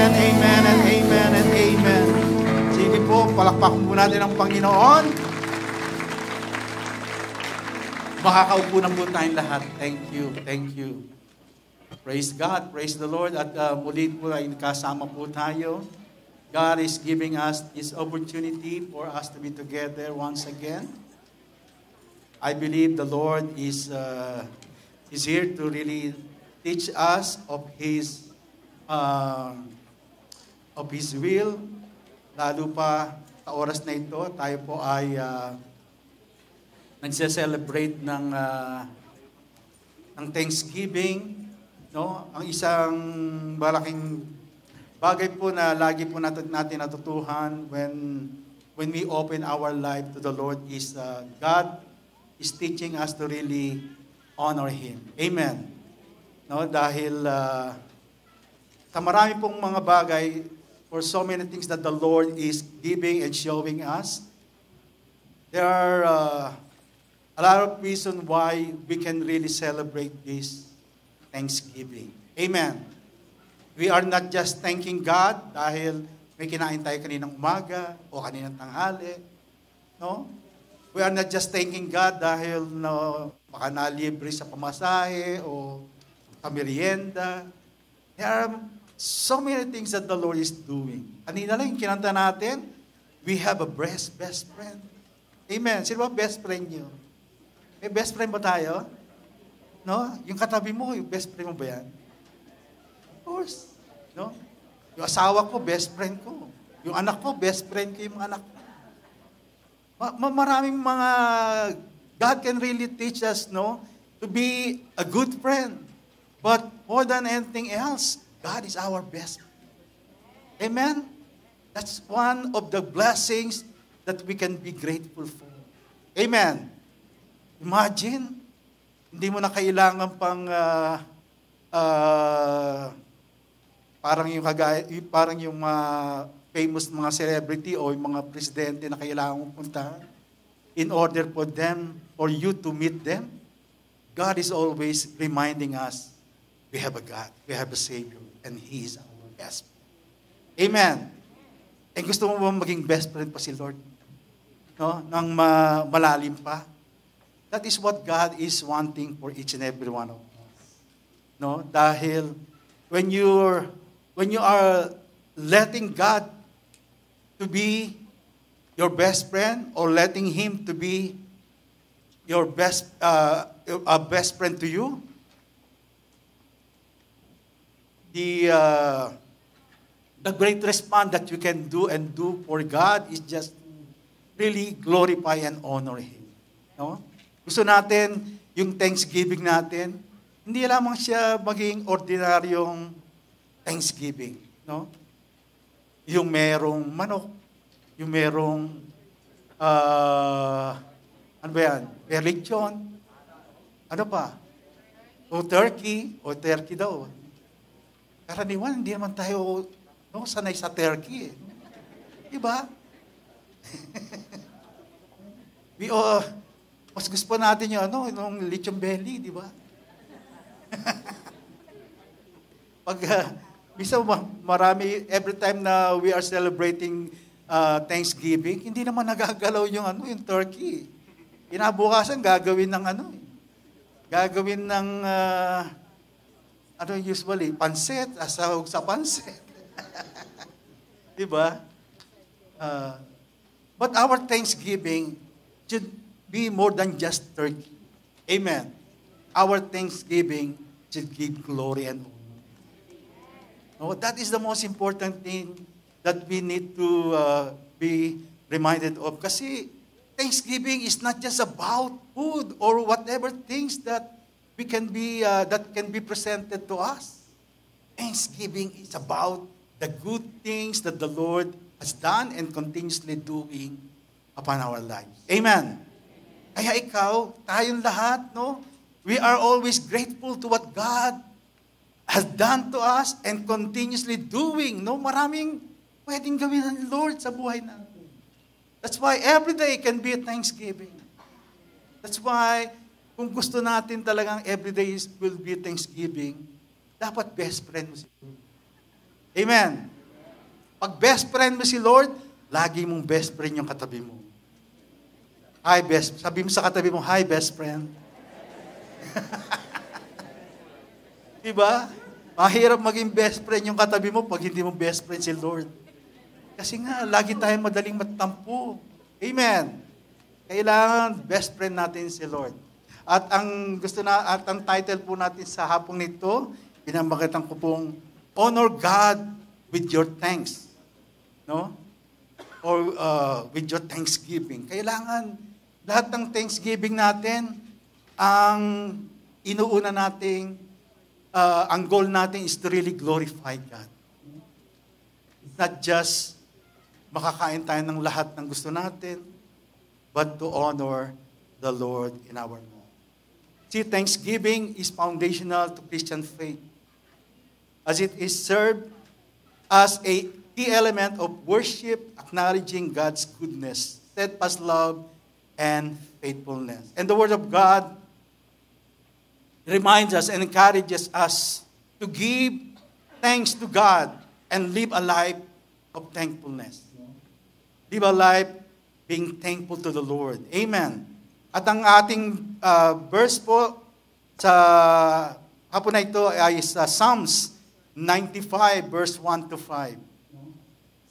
Amen, amen, and amen, and amen. Sige po, palakpakan po natin ang Panginoon. Makakaupo na po tayong lahat. Thank you, thank you. Praise God, praise the Lord. At muli po ay kasama po tayo. God is giving us this opportunity for us to be together once again. I believe the Lord is here to really teach us of His will. Lalo pa sa oras na ito, tayo po ay nagse-celebrate ng Thanksgiving, no? Ang isang malaking bagay po na lagi po natin natutuhan when we open our life to the Lord is God is teaching us to really honor Him. Amen. No, dahil sa marami pong mga bagay, for so many things that the Lord is giving and showing us, there are a lot of reasons why we can really celebrate this Thanksgiving. Amen. We are not just thanking God dahil may kinain tayo kaninang umaga o kaninang tanghali. No? We are not just thanking God dahil baka nalibre sa pamasahe o pamerienda. There are so many things that the Lord is doing. Kanina lang yung kinanta natin, we have a best friend. Amen. Sino ba best friend nyo? May best friend ba tayo? No? Yung katabi mo, yung best friend mo ba yan? Of course. No? Yung asawa ko, best friend ko. Yung anak ko, best friend ko yung anak ko. Maraming mga, God can really teach us, no, to be a good friend. But more than anything else, God is our best friend. Amen? That's one of the blessings that we can be grateful for. Amen? Imagine, hindi mo na kailangan pang parang yung famous mga celebrity o yung mga presidente na kailangan mong puntahan in order for them or you to meet them. God is always reminding us, we have a God, we have a Savior, and He is our best friend. Amen. Eh gusto mo ba maging best friend pa si Lord? No? Nang malalim pa? That is what God is wanting for each and every one of us. No? Dahil when you are letting God to be your best friend or letting Him to be your best friend to you, the great response that you can do for God is just really glorify and honor Him. No? Gusto natin yung Thanksgiving natin, hindi lamang siya maging ordinaryong Thanksgiving, no? Yung merong manok, yung merong ano ba yan? Lechon, ano pa? O turkey daw. Karaniwan, hindi naman tayo sanay sa turkey. Diba? Mas gusto natin yung lechon belly, di ba? Pag, bisa marami, every time na we are celebrating Thanksgiving, hindi naman nagagalaw yung turkey. Inabukasan, gagawin ng usually, pansit, asahog sa pansit. Di ba? But our Thanksgiving should be more than just turkey. Amen. Our Thanksgiving should give glory and honor. No, that is the most important thing that we need to be reminded of. Kasi Thanksgiving is not just about food or whatever things that can be presented to us. Thanksgiving is about the good things that the Lord has done and continuously doing upon our lives. Amen. Kaya tayong lahat, no? We are always grateful to what God has done to us and continuously doing. No? Maraming pwedeng gawin ng Lord sa buhay natin. That's why every day can be a Thanksgiving. That's why kung gusto natin talagang every day will be Thanksgiving, dapat best friend mo si Lord. Amen. Pag best friend mo si Lord, lagi mong best friend yung katabi mo. Sabi mo sa katabi mo, hi best friend. Diba? Mahirap maging best friend yung katabi mo pag hindi mo best friend si Lord. Kasi nga, lagi tayong madaling matampo. Amen. Kailangan best friend natin si Lord. At ang title po natin sa hapong nito, pinamagatan ko pong honor God with your thanks. No? Or with your thanksgiving. Kailangan lahat ng thanksgiving natin, ang inuuna nating, ang goal natin is to really glorify God. It's not just makakain tayo ng lahat ng gusto natin, but to honor the Lord in our life. See, thanksgiving is foundational to Christian faith, as it is served as a key element of worship, acknowledging God's goodness, steadfast love, and faithfulness. And the Word of God reminds us and encourages us to give thanks to God and live a life of thankfulness. Live a life being thankful to the Lord. Amen. At ang ating verse po sa hapon na ito ay sa Psalms 95 verse 1 to 5.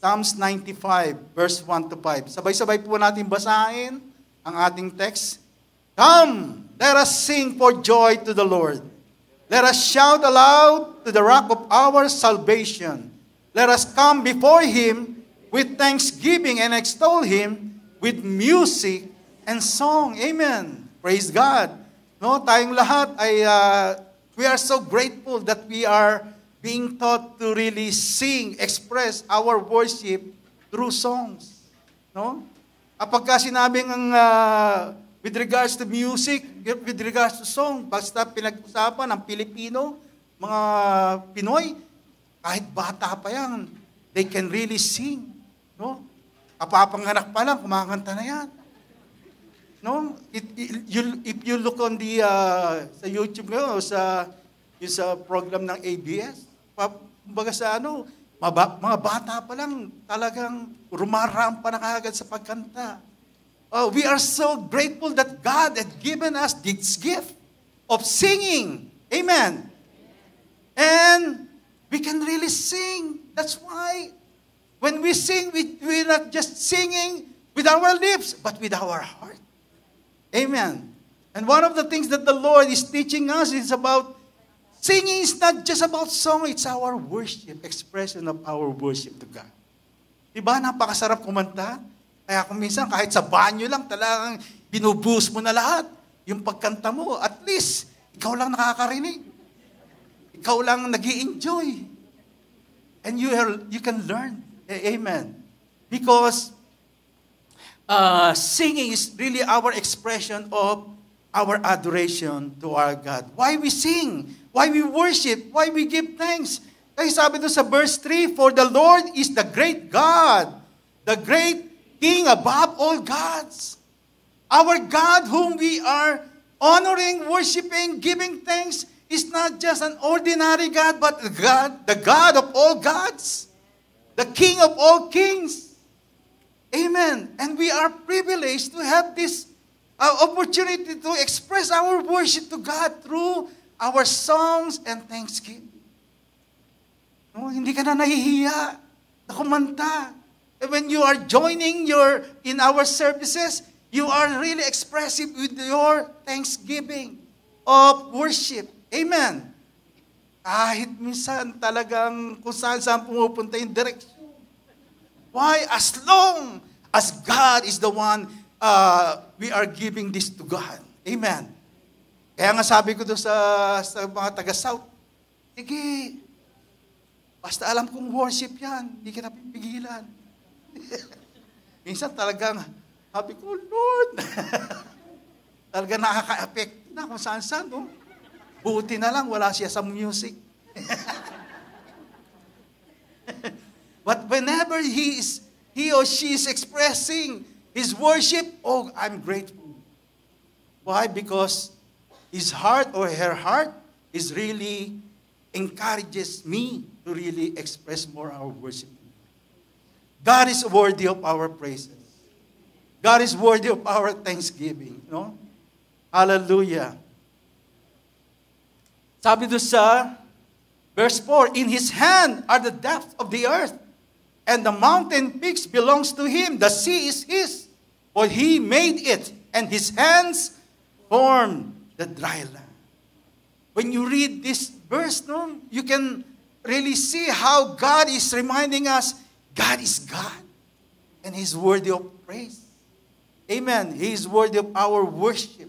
Psalms 95 verse 1 to 5. Sabay-sabay po natin basahin ang ating text. Come, let us sing for joy to the Lord. Let us shout aloud to the rock of our salvation. Let us come before Him with thanksgiving and extol Him with music and song. Amen. Praise God. No, tayong lahat ay we are so grateful that we are being taught to really sing, express our worship through songs. No? Kapag sinabing with regards to music, with regards to song, basta pinag-usapan ng Pilipino, mga Pinoy, kahit bata pa yan, they can really sing. No? Kapapanganak pa lang, kumakanta na yan. No? If you look on the sa YouTube ngayon, sa program ng ABS, kumbaga sa mga bata pa lang talagang rumarampa na kaagad sa pagkanta. We are so grateful that God had given us this gift of singing. Amen. And we can really sing. That's why when we sing, we're not just singing with our lips, but with our heart. Amen. And one of the things that the Lord is teaching us is about singing is not just about song, it's our worship, expression of our worship to God. Diba? Napakasarap kumanta. Kaya kung minsan, kahit sa banyo lang, talagang binubuhos mo na lahat. Yung pagkanta mo, at least, ikaw lang nakakarinig. Ikaw lang nag-i-enjoy. And you can learn. Amen. Because singing is really our expression of our adoration to our God. Why we sing? Why we worship? Why we give thanks? Kasi sabi doon sa verse 3, for the Lord is the great God, the great King above all gods. Our God whom we are honoring, worshiping, giving thanks is not just an ordinary God, but the God of all gods, the King of all kings. Amen. And we are privileged to have this opportunity to express our worship to God through our songs and thanksgiving. No, hindi ka na nahihiya na kumanta. And when you are joining in our services, you are really expressive with your thanksgiving of worship. Amen. Kahit minsan talagang kung saan pumupunta yung direksyon. Why? As long as God is the one, we are giving this to God. Amen. Kaya nga sabi ko doon sa mga taga-South, sige, basta alam kong worship yan, hindi ka napipigilan. Minsan talagang, sabi ko, Lord, talagang nakaka-affect na kung saan-saan. No? Buti na lang, wala siya sa music. But whenever he or she is expressing his worship, oh, I'm grateful. Why? Because his heart or her heart is really encourages me to really express more our worship. God is worthy of our praises. God is worthy of our thanksgiving. No? Hallelujah. Sabi doon sa verse 4, in His hand are the depths of the earth, and the mountain peaks belongs to Him. The sea is His, for He made it, and His hands formed the dry land. When you read this verse, no, you can really see how God is reminding us, God is God, and He's worthy of praise. Amen. He is worthy of our worship.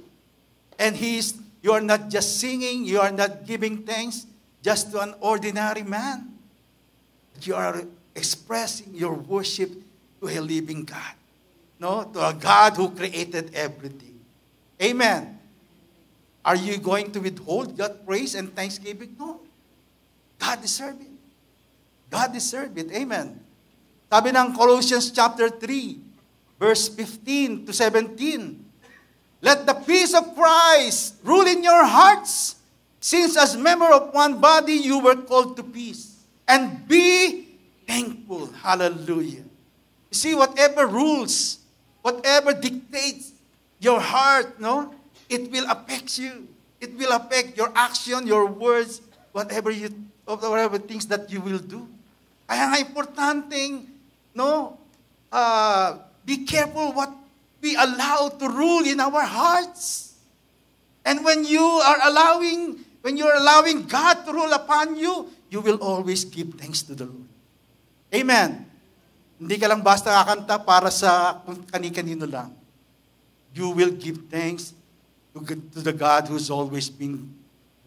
And you are not just singing, you are not giving thanks just to an ordinary man. You are expressing your worship to a living God. No, to a God who created everything. Amen. Are you going to withhold that praise and thanksgiving? No. God deserves it. God deserves it. Amen. Sabi ng Colossians chapter 3, verse 15 to 17, let the peace of Christ rule in your hearts, since as member of one body you were called to peace. And be thankful. Hallelujah. You see, whatever rules, whatever dictates your heart, no, it will affect you. It will affect your action, your words, whatever things that you will do. Kaya nga importanteng, no, be careful what we allow to rule in our hearts. And when you're allowing God to rule upon you, you will always give thanks to the Lord. Amen. Hindi ka lang basta kakanta para sa kani-kanino lang. You will give thanks to the God who's always been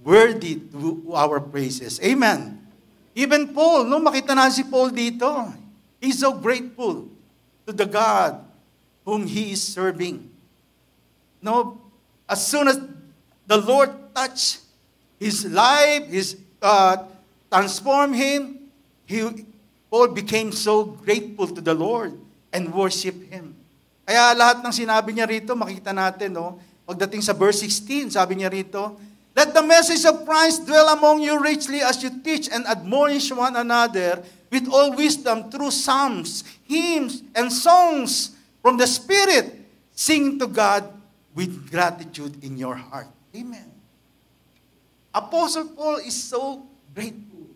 worthy to our praises. Amen. Even Paul, no, makita na si Paul dito. He's so grateful to the God whom he is serving. No, as soon as the Lord touched his life, transformed him, Paul became so grateful to the Lord and worshiped Him. Kaya lahat ng sinabi niya rito, makita natin, no? Pagdating sa verse 16, sabi niya rito, let the message of Christ dwell among you richly as you teach and admonish one another with all wisdom through psalms, hymns, and songs from the Spirit. Sing to God with gratitude in your heart. Amen. Apostle Paul is so grateful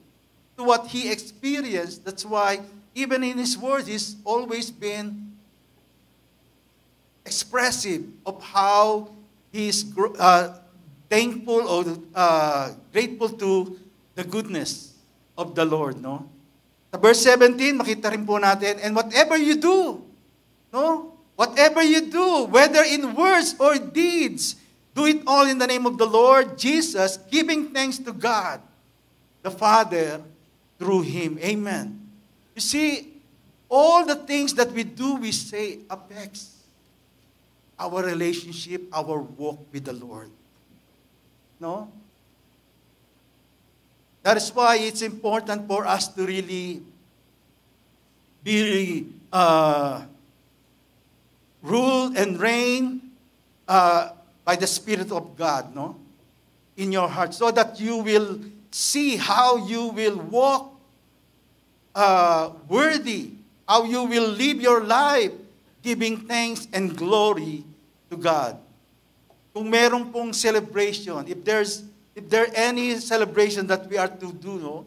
to what he experienced. That's why even in his words, he's always been expressive of how he's thankful or grateful to the goodness of the Lord, no? Sa verse 17, makita rin po natin, and whatever you do, no? Whatever you do, whether in words or deeds, do it all in the name of the Lord Jesus, giving thanks to God, the Father, through Him. Amen. You see, all the things that we do, we say, affects our relationship, our walk with the Lord. No? That is why it's important for us to really be ruled and reign by the Spirit of God, no? In your heart, so that you will see how you will walk worthy, how you will live your life giving thanks and glory to God. Kung meron pong celebration, if there any celebration that we are to do, no?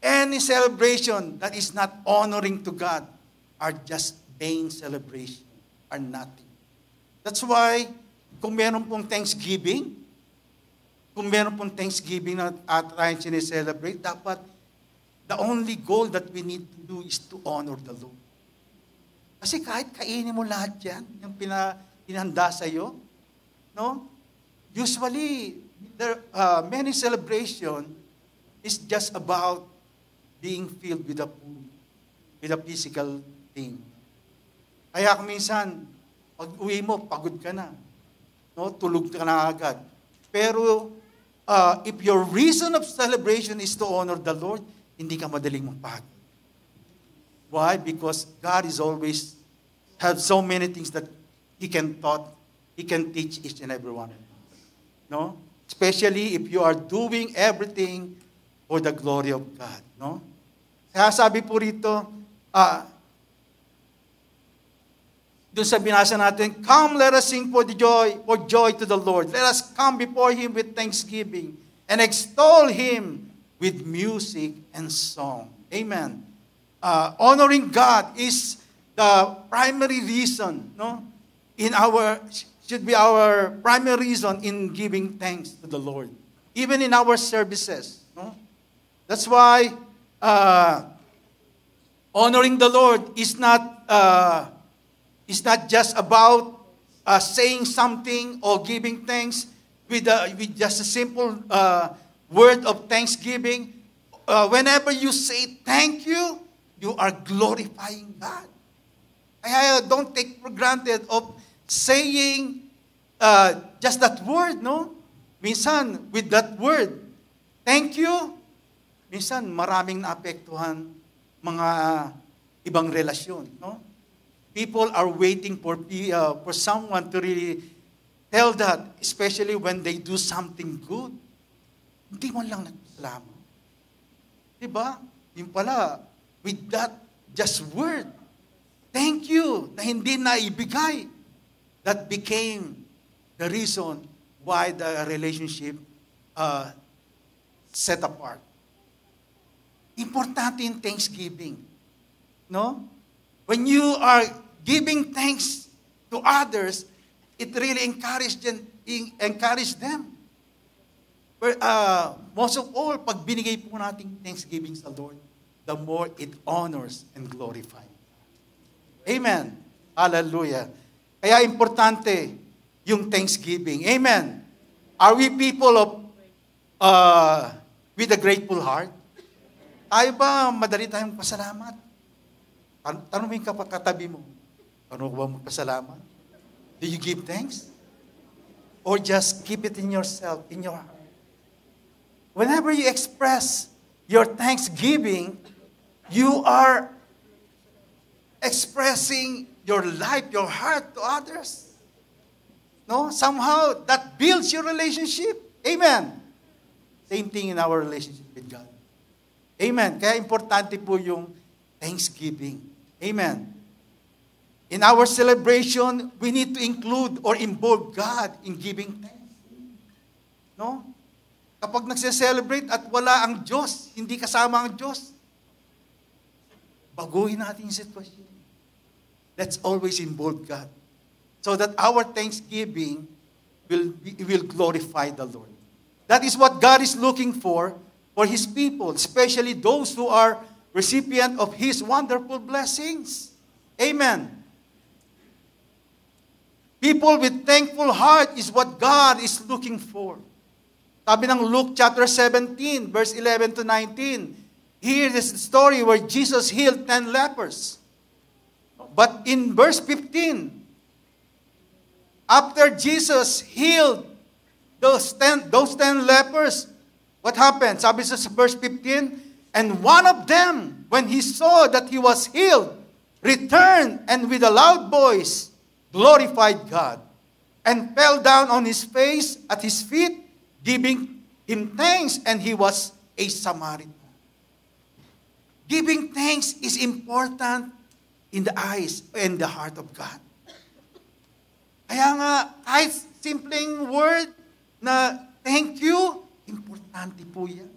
Any celebration that is not honoring to God are just vain celebration, are nothing. That's why, kung meron pong Thanksgiving, na tayong sineselebrate, dapat the only goal that we need to do is to honor the Lord. Kasi kahit kainin mo lahat yan, yung pinahanda sa'yo, no? Usually, many celebration is just about being filled with the food, with a physical thing. Kaya kung minsan, pag uwi mo, pagod ka na. No? Tulog ka na agad. Pero, if your reason of celebration is to honor the Lord, hindi ka madaling mapagod. Why? Because God is always have so many things that He can teach each and every one. No? Especially if you are doing everything for the glory of God. No? Kaya sabi po rito, Doon sa binasa natin, come, let us sing for joy to the Lord. Let us come before Him with thanksgiving and extol Him with music and song. Amen. Honoring God is the primary reason, no? Should be our primary reason in giving thanks to the Lord. Even in our services, no? That's why honoring the Lord is not just about saying something or giving thanks with just a simple word of thanksgiving. Whenever you say thank you, you are glorifying God. I don't take for granted of saying just that word, no? Minsan, with that word, thank you, minsan maraming naapektuhan mga ibang relasyon, no? People are waiting for someone to really tell that, especially when they do something good. Hindi mo lang nagpasalamat. Diba? Yung pala, with that just word, thank you, na hindi naibigay, that became the reason why the relationship set apart. Importante yung thanksgiving. No? When you are giving thanks to others, it really encourages them. But, most of all, pag binigay po natin thanksgiving sa Lord, the more it honors and glorifies. Amen. Hallelujah. Kaya importante yung thanksgiving. Amen. Are we people of with a grateful heart? Tayo ba madali tayong pasalamat? Tanungin ka pa katabi mo, ano ba magpasalamat? Do you give thanks? Or just keep it in yourself, in your heart? Whenever you express your thanksgiving, you are expressing your life, your heart to others. No? Somehow, that builds your relationship. Amen. Same thing in our relationship with God. Amen. Kaya importante po yung thanksgiving. Amen. In our celebration, we need to include or involve God in giving thanks. No? Kapag nagse-celebrate at wala ang Diyos, hindi kasama ang Diyos, baguhin natin yung sitwasyon. Let's always involve God so that our thanksgiving will glorify the Lord. That is what God is looking for His people, especially those who are recipient of His wonderful blessings. Amen. People with thankful heart is what God is looking for. Sabi ng Luke chapter 17, verse 11 to 19, here is the story where Jesus healed 10 lepers. But in verse 15, after Jesus healed those 10 lepers, what happened? Sabi sa verse 15, and one of them, when he saw that he was healed, returned and with a loud voice glorified God and fell down on his face at his feet, giving him thanks, and he was a Samaritan. Giving thanks is important in the eyes and the heart of God. Kaya nga, kahit simpleng word na thank you, importante po yan.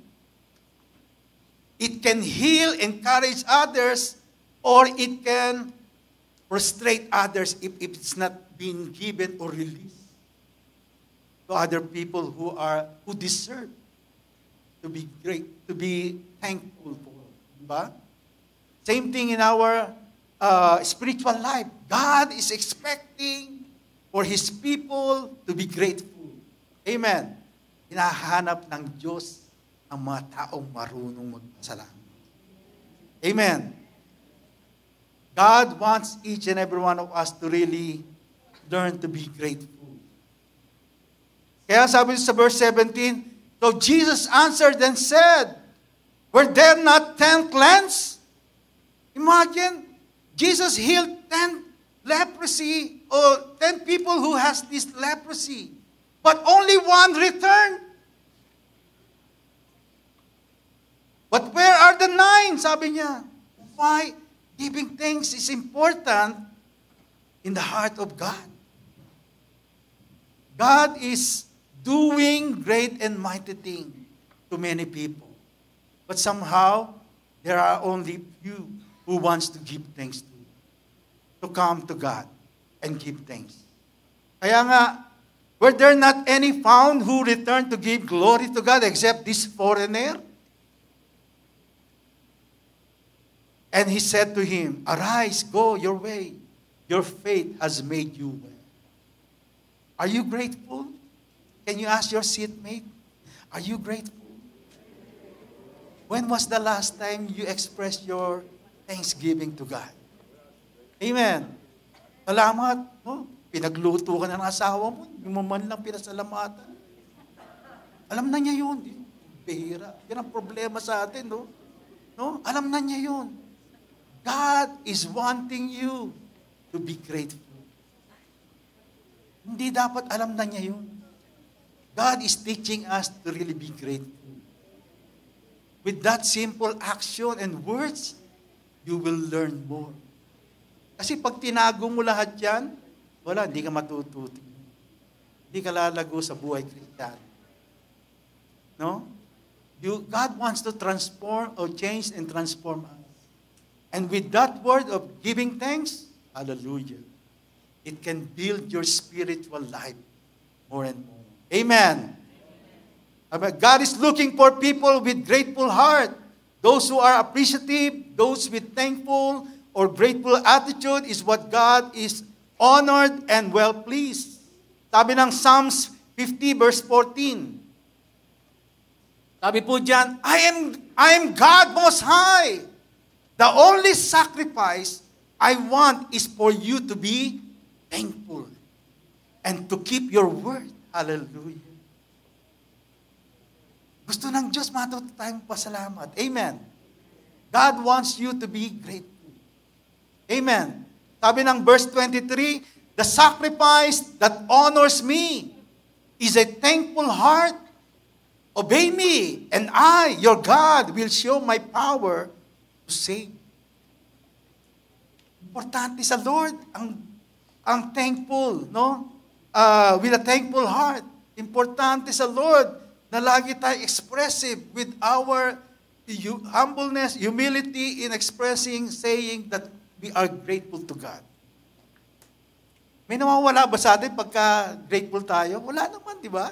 It can heal, encourage others, or it can frustrate others if it's not being given or released to other people who deserve to be great, to be thankful for. Diba? Same thing in our spiritual life. God is expecting for His people to be grateful. Amen. Hinahanap ng Diyos ang mga taong marunong magpasalamat. Amen. God wants each and every one of us to really learn to be grateful. Kaya sabi sa verse 17, so Jesus answered and said, were there not 10 cleansed? Imagine, Jesus healed 10 leprosy or 10 people who has this leprosy. But only one returned. But where are the 9? Sabi niya. Why? Giving thanks is important in the heart of God. God is doing great and mighty things to many people. But somehow, there are only few who wants to give thanks to come to God and give thanks. Kaya nga, were there not any found who returned to give glory to God except this foreigner? And he said to him, "Arise, go your way. Your faith has made you well." Are you grateful? Can you ask your seatmate, are you grateful? When was the last time you expressed your thanksgiving to God? Amen. Salamat. No? Pinagluto ka na ng asawa mo, yung man lang pinasalamatan. Alam na niya yun. Bihira. Yan ang problema sa atin, no? No? Alam na niya yun. God is wanting you to be grateful. Hindi dapat alam na niya yun. God is teaching us to really be grateful. With that simple action and words, you will learn more. Kasi pag tinago mo lahat yan, wala, hindi ka matututo. Hindi ka lalago sa buhay Kristiyano. No? God wants to transform or change and transform us. And with that word of giving thanks, hallelujah, it can build your spiritual life more and more. Amen. God is looking for people with grateful heart. Those who are appreciative, those with thankful or grateful attitude is what God is honored and well pleased. Sabi ng Psalms 50 verse 14. Sabi po diyan, I am God Most High. The only sacrifice I want is for you to be thankful and to keep your word. Hallelujah. Gusto ng Diyos matuto tayong pasalamat. Amen. God wants you to be grateful. Amen. Sabi ng verse 23, the sacrifice that honors me is a thankful heart. Obey me, and I, your God, will show my power to save. Importante sa Lord ang thankful, no? With a thankful heart. Importante sa Lord na lagi tayo expressive with our humbleness, humility in expressing, saying that we are grateful to God. May nawawala ba sa atin pagka grateful tayo? Wala naman, di ba?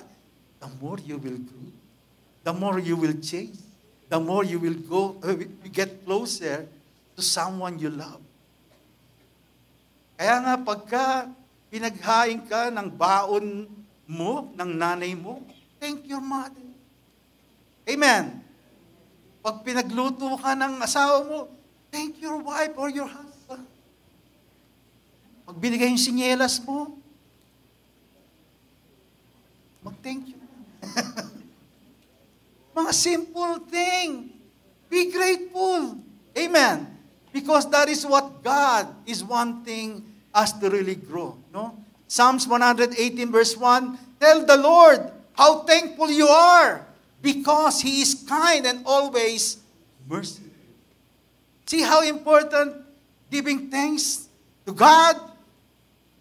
The more you will grow, the more you will change, the more you will get closer to someone you love. Kaya nga pagka pinaghain ka ng baon mo, ng nanay mo, thank your mother. Amen. Pag pinagluto ka ng asawa mo, thank your wife or your husband. Pag binigay yung sinyelas mo, mag-thank you. Mga simple thing. Be grateful. Amen. Because that is what God is wanting us to really grow. No? Psalms 118 verse 1, tell the Lord how thankful you are because He is kind and always merciful. See how important giving thanks to God,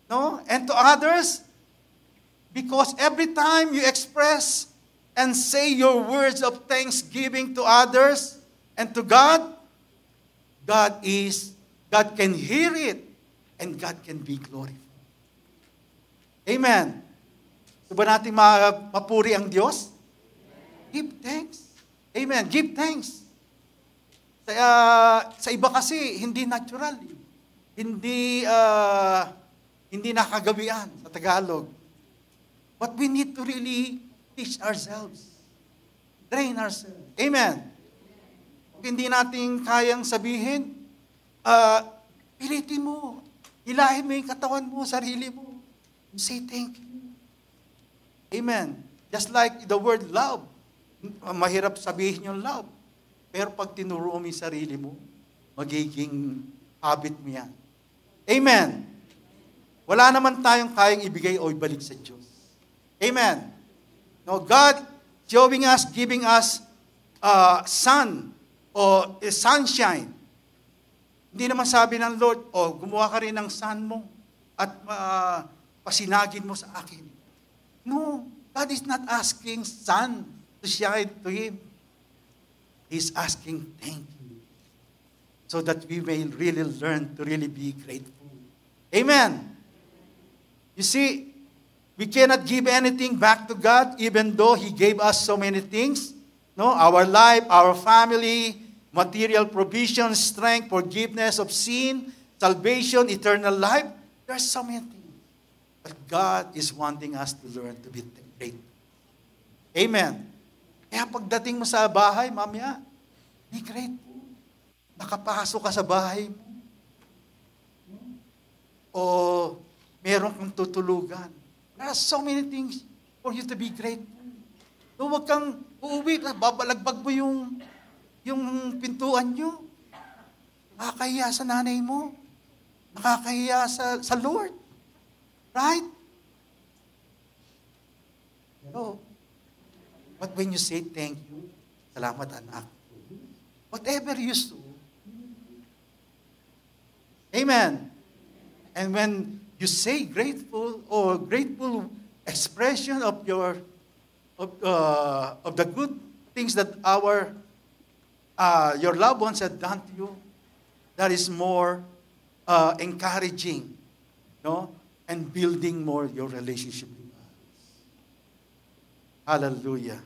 no, and to others? Because every time you express and say your words of thanksgiving to others and to God, God can hear it and God can be glorified. Amen. So ba natin mapuri ang Diyos? Give thanks. Amen. Give thanks. Sa iba kasi, hindi natural. Hindi nakagawian sa Tagalog. But we need to really teach ourselves. Train ourselves. Amen. Kung hindi natin kayang sabihin, pilitin mo. Hilahin mo yung katawan mo, sarili mo. Say thank you. Amen. Just like the word love. Mahirap sabihin yung love. Pero pag tinuro mo yung sarili mo, magiging habit mo yan. Amen. Wala naman tayong kayang ibigay o ibalik sa Diyos. Amen. No, God showing us, giving us sun o sunshine. Hindi naman sabi ng Lord, gumawa ka rin ng sun mo. at pasinagin mo sa akin. No, God is not asking sun to shine to Him. He's asking thank you. So that we may really learn to really be grateful. Amen. You see, we cannot give anything back to God even though He gave us so many things. No, our life, our family, material provision, strength, forgiveness of sin, salvation, eternal life. There are so many things. But God is wanting us to learn to be grateful. Amen. Kaya pagdating mo sa bahay, mamaya, be grateful. Nakapasok ka sa bahay mo. O meron kang tutulugan. There are so many things for you to be grateful. So huwag kang uuwi, babalagbag mo yung pintuan nyo. Nakakahiya sa nanay mo. Nakakahiya sa Lord. Right? No. But when you say thank you, salamat anak. Whatever you do. Amen. And when you say grateful or grateful expression of your of the good things that your loved ones have done to you, that is more encouraging, no, and building more your relationship with God. Hallelujah.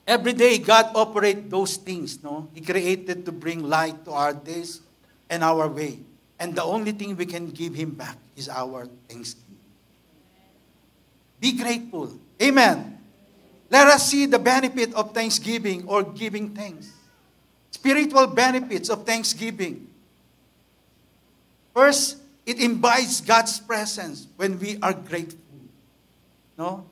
Every day, God operates those things, no? He created to bring light to our days and our way. And the only thing we can give Him back is our thanksgiving. Be grateful. Amen. Let us see the benefit of thanksgiving or giving thanks. Spiritual benefits of thanksgiving. First, it invites God's presence when we are grateful. No?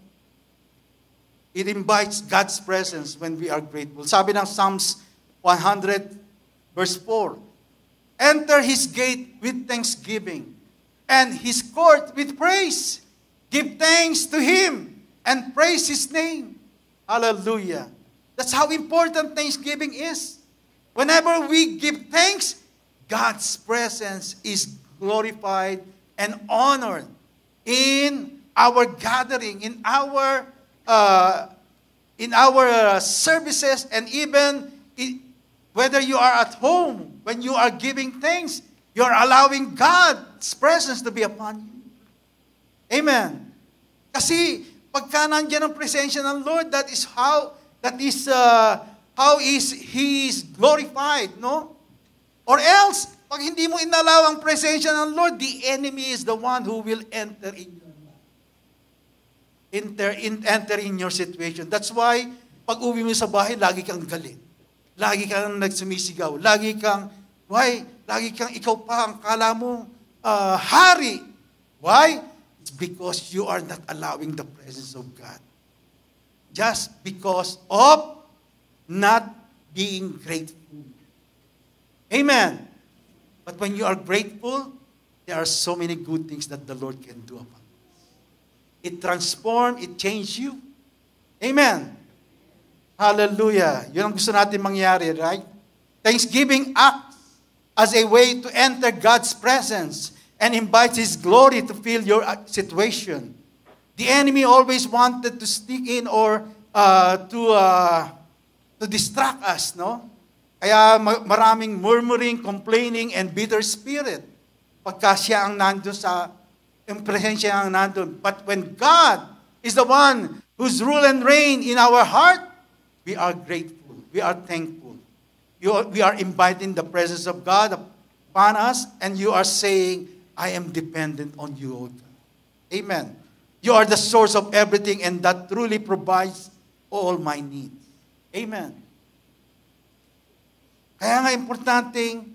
It invites God's presence when we are grateful. Sabi ng Psalms 100 verse 4, enter His gate with thanksgiving and His court with praise. Give thanks to Him and praise His name. Hallelujah. That's how important thanksgiving is. Whenever we give thanks, God's presence is glorified and honored in our gathering, in our services, and even whether you are at home, when you are giving thanks, you are allowing God's presence to be upon you. Amen. Kasi pagka nandiyan ang presensya ng Lord, that is how He is glorified, no? Or else, pag hindi mo inalaw ang presensya ng Lord, the enemy is the one who will enter in your life. Enter in your situation. That's why, pag uwi mo sa bahay, lagi kang galit. Lagi kang nagsumisigaw. Lagi kang ikaw pa ang kala mo hari. Why? It's because you are not allowing the presence of God. Just because of not being grateful. Amen. But when you are grateful, there are so many good things that the Lord can do upon us. It transforms, it changes you. Amen. Hallelujah. Yun ang gusto natin mangyari, right? Thanksgiving acts as a way to enter God's presence and invites His glory to fill your situation. The enemy always wanted to sneak in or to distract us, no? Kaya maraming murmuring, complaining, and bitter spirit pagka siya ang nandun yung presensya ang nandun. But when God is the one who's rule and reign in our heart, we are grateful. We are thankful. We are inviting the presence of God upon us, and you are saying, I am dependent on you, O God. Amen. You are the source of everything, and that truly provides all my needs. Amen. Kaya nga importanteng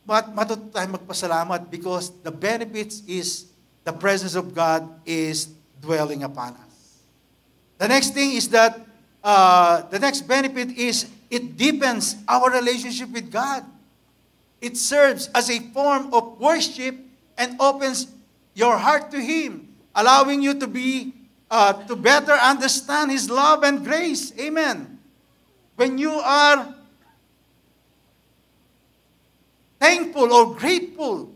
matuto tayo magpasalamat because the benefits is the presence of God is dwelling upon us. The next thing is that the next benefit is it deepens our relationship with God. It serves as a form of worship and opens your heart to Him, allowing you to be to better understand His love and grace. Amen. When you are thankful or grateful,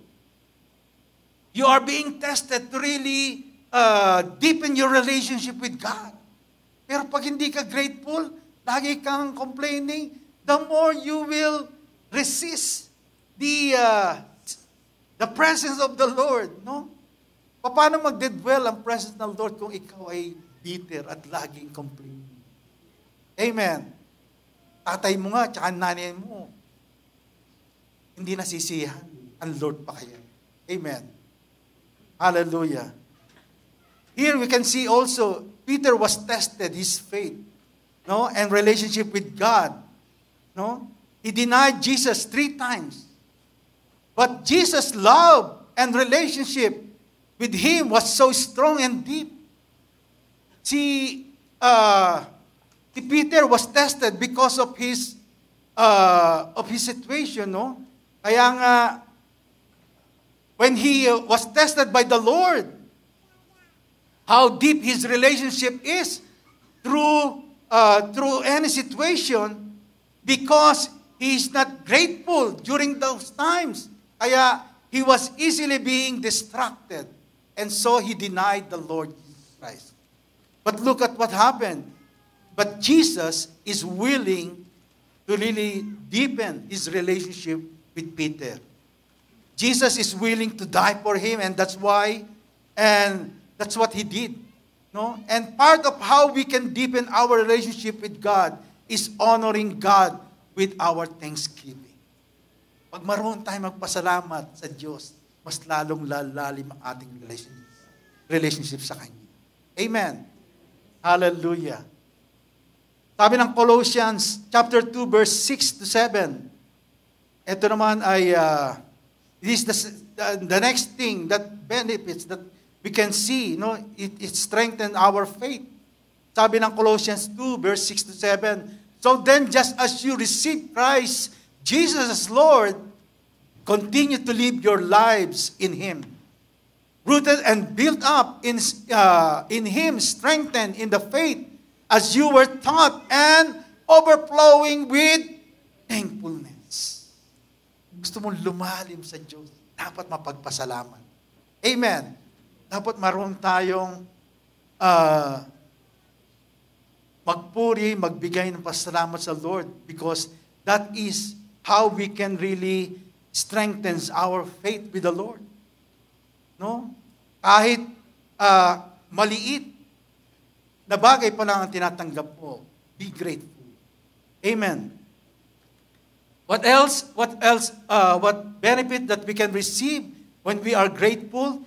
You are being tested to really deepen your relationship with God. Pero pag hindi ka grateful, lagi kang complaining, the more you will resist the presence of the Lord, no? Paano magdedwell ang presence ng Lord kung ikaw ay bitter at laging complaining? Amen. Tatay mo nga, tsaka nanay mo, hindi nasisiyahan. Ang Lord pa kaya. Amen. Hallelujah. Here we can see also, Peter was tested, his faith, no, and relationship with God. No? He denied Jesus 3 times. But Jesus' love and relationship with him was so strong and deep. Si Peter was tested because of his situation, no? Kaya nga, when he was tested by the Lord, how deep his relationship is through any situation, because he is not grateful during those times. Kaya he was easily being distracted. And so he denied the Lord Jesus Christ. But look at what happened. But Jesus is willing to really deepen his relationship with Peter. Jesus is willing to die for him, and that's why, and that's what he did. No? And part of how we can deepen our relationship with God is honoring God with our thanksgiving. Pag marunong tayo magpasalamat sa Diyos, mas lalong lalalim ang ating relationship sa Kanya. Amen. Hallelujah. Sabi ng Colossians chapter 2 verse 6 to 7. Ito naman ay this is the next thing that benefits that we can see, no, it strengthens our faith. Sabi ng Colossians 2 verse 6 to 7. So then, just as you receive Christ Jesus as Lord, continue to live your lives in Him, rooted and built up in Him, strengthened in the faith as you were taught, and overflowing with thankfulness. Gusto mong lumalim sa Diyos, dapat mapagpasalamat. Amen. Dapat marunong tayong magpuri, magbigay ng pasalamat sa Lord, because that is how we can really strengthen our faith with the Lord. No? Kahit maliit na bagay pa lang ang tinatanggap mo, be grateful. Amen. What else? What benefit that we can receive when we are grateful?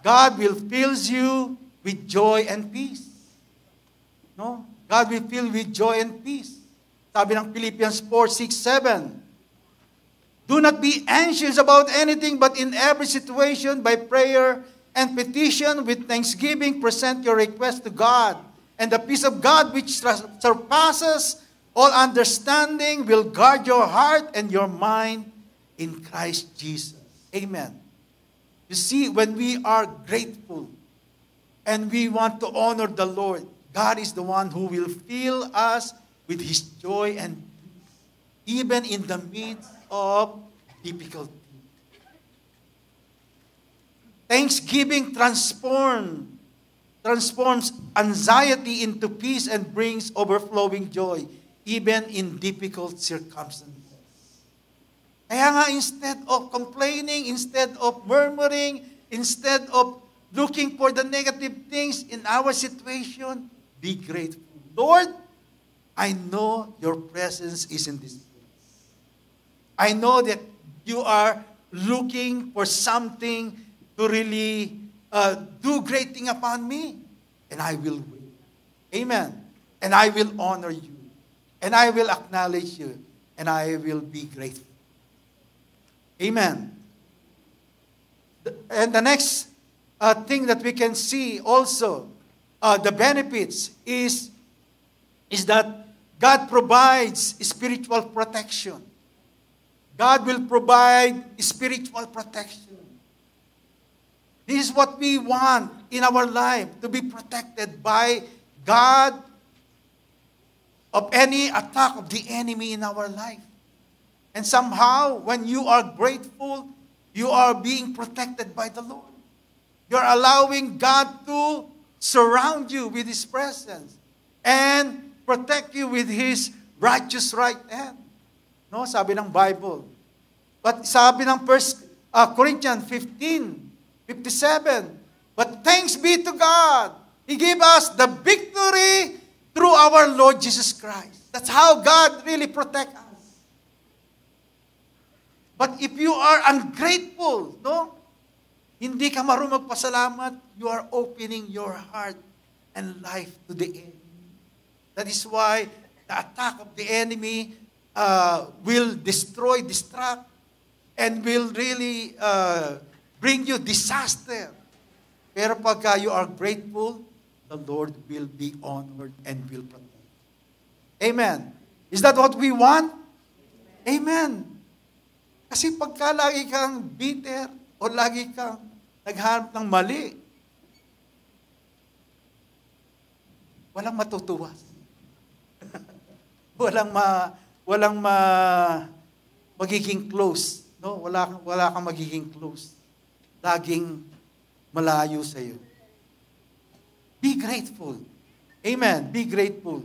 God will fill you with joy and peace. No? God will fill with joy and peace. Sabi ng Philippians 4, 6, 7. Do not be anxious about anything, but in every situation, by prayer and petition, with thanksgiving, present your request to God. And the peace of God, which surpasses all understanding, will guard your heart and your mind in Christ Jesus. Amen. You see, when we are grateful and we want to honor the Lord, God is the one who will fill us with His joy and peace, even in the midst of difficulty. Thanksgiving transforms anxiety into peace and brings overflowing joy, even in difficult circumstances. Kaya nga, instead of complaining, instead of murmuring, instead of looking for the negative things in our situation, be grateful. Lord, I know your presence is in this place. I know that you are looking for something to really do great thing upon me. And I will wait. Amen. And I will honor you. And I will acknowledge you. And I will be grateful. Amen. And the next thing that we can see also, the benefits is that God provides spiritual protection. God will provide spiritual protection. This is what we want in our life, to be protected by God of any attack of the enemy in our life. And somehow, when you are grateful, you are being protected by the Lord. You're allowing God to surround you with His presence and protect you with His righteous right hand. No, sabi ng Bible. But sabi ng 1 Corinthians 15:57, but thanks be to God, He gave us the victory through our Lord Jesus Christ. That's how God really protects us. But if you are ungrateful, no, hindi ka marunong magpasalamat, you are opening your heart and life to the enemy. That is why the attack of the enemy will destroy, distract, and will really bring you disaster. Pero pagka you are grateful, the Lord will be honored and will protect. Amen. Is that what we want? Amen. Kasi pagka lagi kang bitter o lagi kang naghanap ng mali, walang matutuwas. walang magiging close, no? Wala kang magiging close. Laging malayo sa iyo. Be grateful. Amen. Be grateful.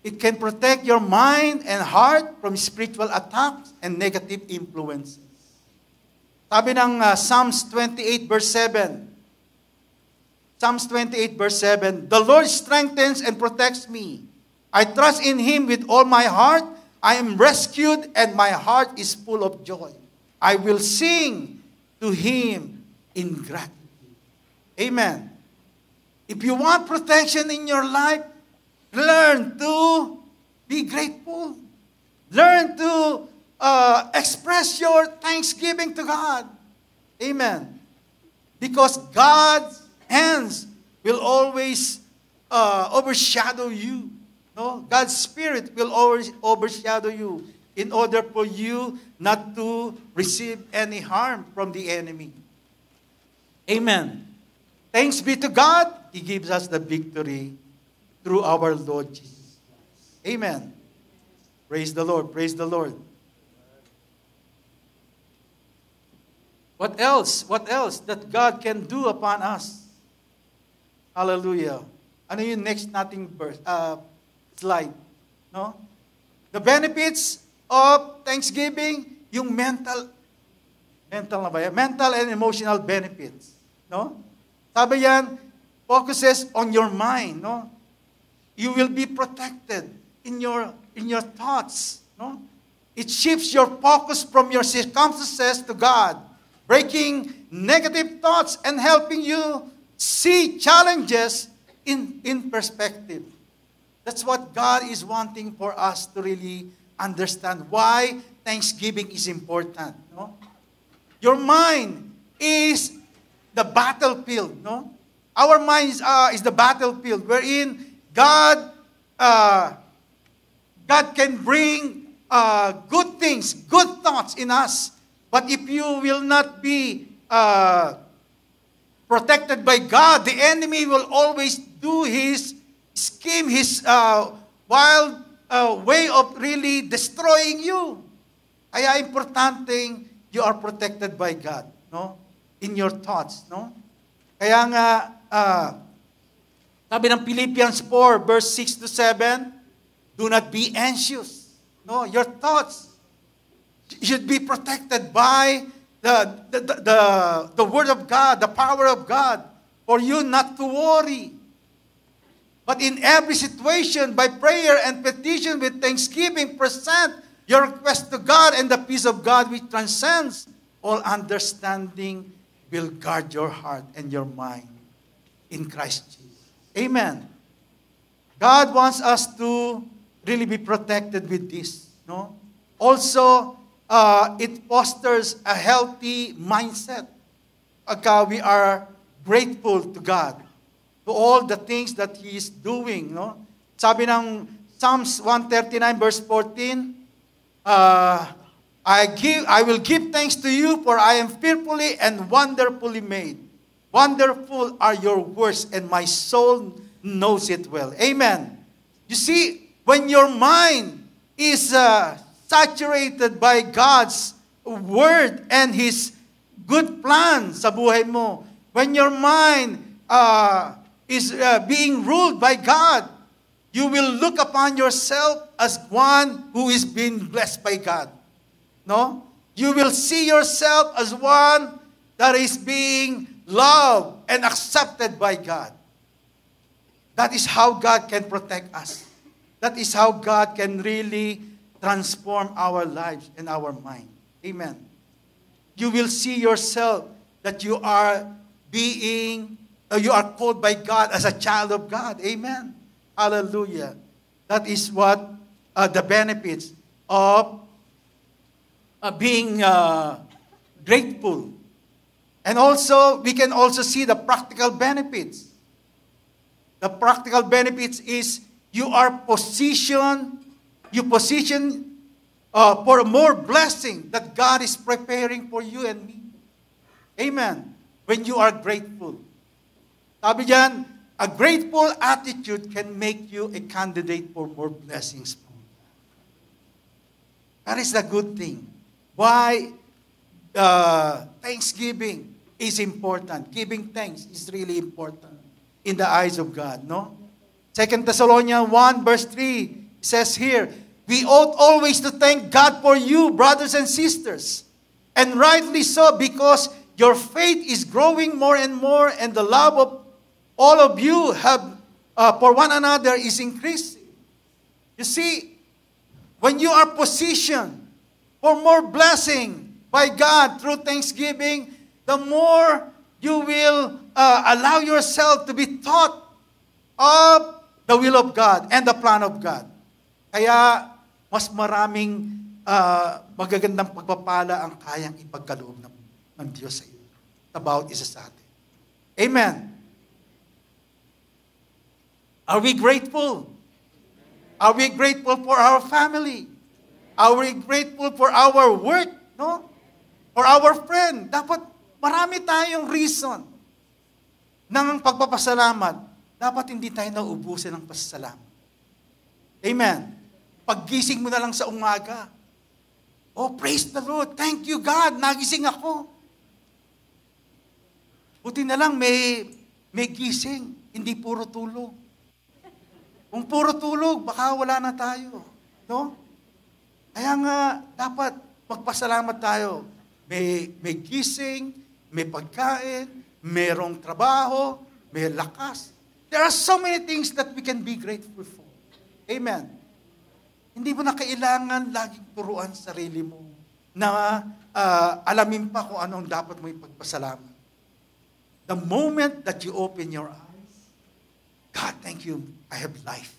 It can protect your mind and heart from spiritual attacks and negative influences. Sabi ng Psalms 28 verse 7. Psalms 28 verse 7, the Lord strengthens and protects me. I trust in Him with all my heart. I am rescued and my heart is full of joy. I will sing to Him in gratitude. Amen. If you want protection in your life, learn to be grateful. Learn to express your thanksgiving to God. Amen. Because God's hands will always overshadow you. No? God's Spirit will always overshadow you in order for you not to receive any harm from the enemy. Amen. Thanks be to God, He gives us the victory through our Lord Jesus Christ. Amen. Praise the Lord. Praise the Lord. What else? What else that God can do upon us? Hallelujah. Ano yung next nating verse, slide? No? The benefits of thanksgiving, yung mental na ba yan? Mental and emotional benefits. No? Sabi yan, focuses on your mind. No? You will be protected in your thoughts. No? It shifts your focus from your circumstances to God, breaking negative thoughts and helping you see challenges in perspective. That's what God is wanting for us to really understand why thanksgiving is important. No? Your mind is the battlefield. No? Our mind is the battlefield wherein God can bring good things, good thoughts in us. But if you will not be protected by God, the enemy will always do his scheme, his wild way of really destroying you. Kaya importante you are protected by God, no? In your thoughts, no? Kaya nga, sabi ng Philippians 4, verse 6 to 7, do not be anxious. No, your thoughts should be protected by the Word of God, the power of God, for you not to worry. But in every situation, by prayer and petition with thanksgiving, present your request to God, and the peace of God which transcends all understanding will guard your heart and your mind in Christ Jesus. Amen. God wants us to really be protected with this. No? Also, it fosters a healthy mindset. Pagka we are grateful to God, to all the things that He is doing. No? Sabi ng Psalms 139 verse 14, I will give thanks to you, for I am fearfully and wonderfully made. Wonderful are your works, and my soul knows it well. Amen. You see, when your mind is saturated by God's word and His good plan sa buhay mo, when your mind is being ruled by God, you will look upon yourself as one who is being blessed by God. No? You will see yourself as one that is being loved and accepted by God. That is how God can protect us. That is how God can really transform our lives and our mind. Amen. You will see yourself that you are you are called by God as a child of God. Amen. Hallelujah. That is what the benefits of being grateful. And also, we can also see the practical benefits. The practical benefits is you position for more blessing that God is preparing for you and me. Amen. When you are grateful. Sabi diyan, a grateful attitude can make you a candidate for more blessings. That is the good thing. Why thanksgiving is important. Giving thanks is really important in the eyes of God, no? 2 Thessalonians 1 verse 3 says here, we ought always to thank God for you, brothers and sisters. And rightly so, because your faith is growing more and more, and the love of all of you have for one another is increasing. You see, when you are positioned for more blessing by God through thanksgiving, the more you will allow yourself to be taught of the will of God and the plan of God. Kaya, mas maraming magagandang pagpapala ang kayang ipagkaloob ng Diyos sa iyo. About isa sa atin. Amen. Are we grateful? Are we grateful for our family? Are we grateful for our work? No? For our friend? Dapat marami tayong reason ng pagpapasalamat. Dapat hindi tayo nauubusan ng pasasalamat. Amen. Paggising mo na lang sa umaga. Oh, praise the Lord. Thank you, God. Nagising ako. Buti na lang may gising. Hindi puro tulog. Kung puro tulog, baka wala na tayo. No? Kaya nga, dapat magpasalamat tayo. May gising, may pagkain, mayroong trabaho, may lakas. There are so many things that we can be grateful for. Amen. Hindi mo na kailangan laging turuan sarili mo na alamin pa kung anong dapat mo ipagpasalamat. The moment that you open your eyes, God, thank you, I have life.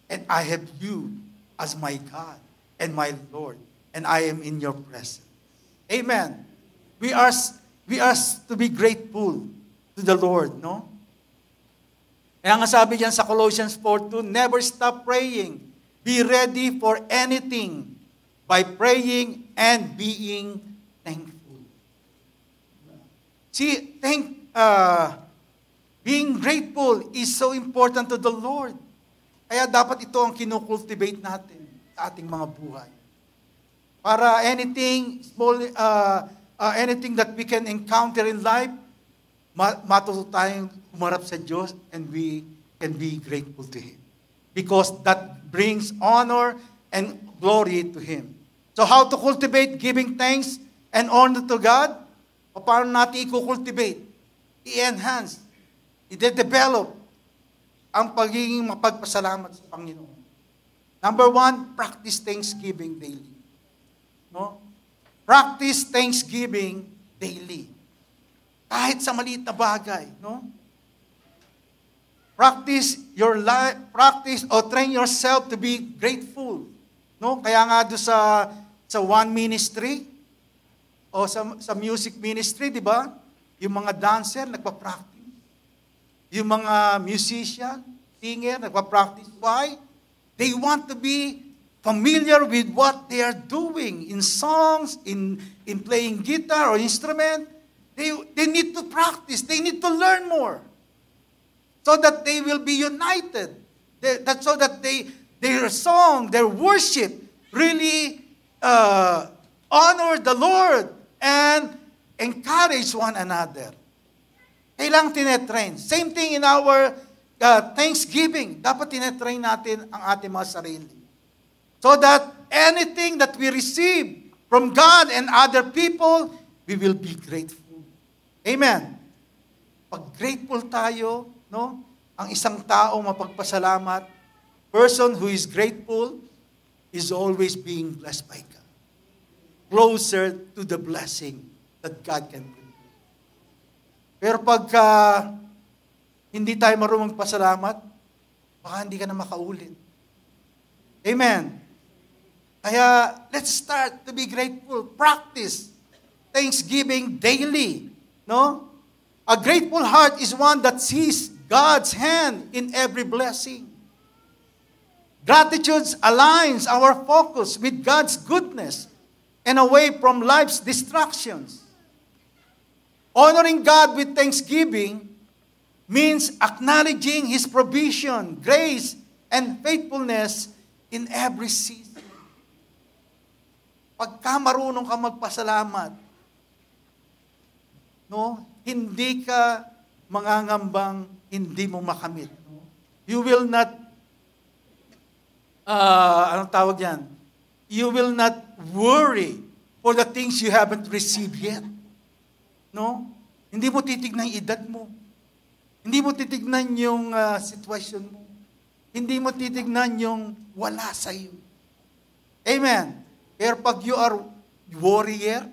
And I have you as my God and my Lord. And I am in your presence. Amen. We are to be grateful to the Lord, no? Kaya nga sabi diyan sa Colossians 4:2, never stop praying. Be ready for anything by praying and being thankful. See, being grateful is so important to the Lord. Kaya dapat ito ang kinukultivate natin sa ating mga buhay. Para anything small, anything that we can encounter in life, matuto tayong humarap sa Diyos and we can be grateful to Him. Because that brings honor and glory to Him. So how to cultivate giving thanks and honor to God? O paano natin i-cultivate, i-enhance, i-develop ang pagiging mapagpasalamat sa Panginoon? Number 1, practice thanksgiving daily. No? Practice thanksgiving daily. Kahit sa maliit na bagay, no? Practice your life, or train yourself to be grateful. No? Kaya nga doon sa one ministry o sa music ministry, di ba? Yung mga dancer nagpa-practice. Yung mga musician, singer nagpa-practice. Why? They want to be familiar with what they are doing in songs, in playing guitar or instrument. They need to practice. They need to learn more. So that they will be united. So that their song, their worship really honor the Lord and encourage one another. Kailangang tinetrain. Same thing in our Thanksgiving. Dapat tinetrain natin ang ating mga sarili. So that anything that we receive from God and other people, we will be grateful. Amen. Pag grateful tayo, no? Ang isang tao mapagpasalamat, person who is grateful is always being blessed by God. Closer to the blessing that God can bring. Pero pagka hindi tayo marunong magpasalamat, baka hindi ka na makaulit. Amen. Kaya, let's start to be grateful. Practice thanksgiving daily. No? A grateful heart is one that sees God's hand in every blessing. Gratitude aligns our focus with God's goodness and away from life's distractions. Honoring God with thanksgiving means acknowledging His provision, grace, and faithfulness in every season. Pagka marunong ka magpasalamat, no, hindi ka mangangambang hindi mo makamit. No? You will not, anong tawag yan? You will not worry for the things you haven't received yet. No? Hindi mo titignan yung edad mo. Hindi mo titignan yung sitwasyon mo. Hindi mo titignan yung wala sa iyo. Amen. Pero pag you are warrior,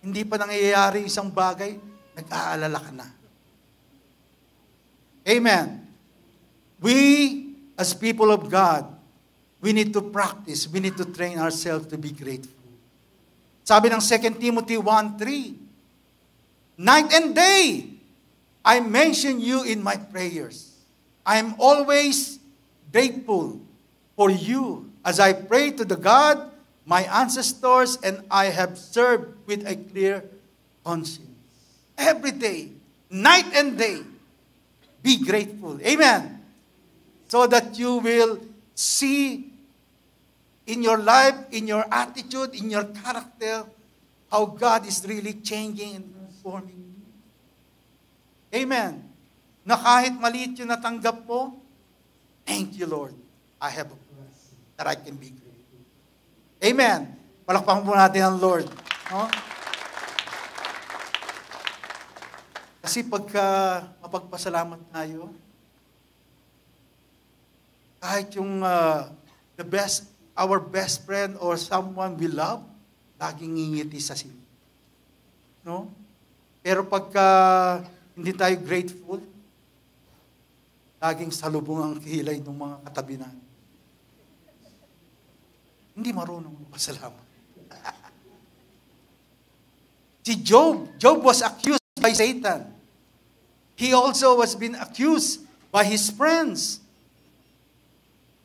hindi pa nangyayari isang bagay, nag-aalala ka na. Amen. We, as people of God, we need to practice, we need to train ourselves to be grateful. Sabi ng 2 Timothy 1:3, night and day, I mention you in my prayers. I am always grateful for you as I pray to the God, my ancestors, and I have served with a clear conscience. Every day, night and day, be grateful. Amen. So that you will see in your life, in your attitude, in your character, how God is really changing and transforming you. Amen. Na kahit maliit yung natanggap po, thank you, Lord. I have a blessing that I can be grateful. Amen. Palakpakan po natin ang Lord. No? Kasi pagka mapagpasalamat tayo, kahit yung our best friend or someone we love, laging ngingiti sa sila. No? Pero pagka hindi tayo grateful, laging salubong ang kilay ng mga katabi natin. Hindi marunong magpasalamat. Si Job was accused by Satan. He also was been accused by his friends.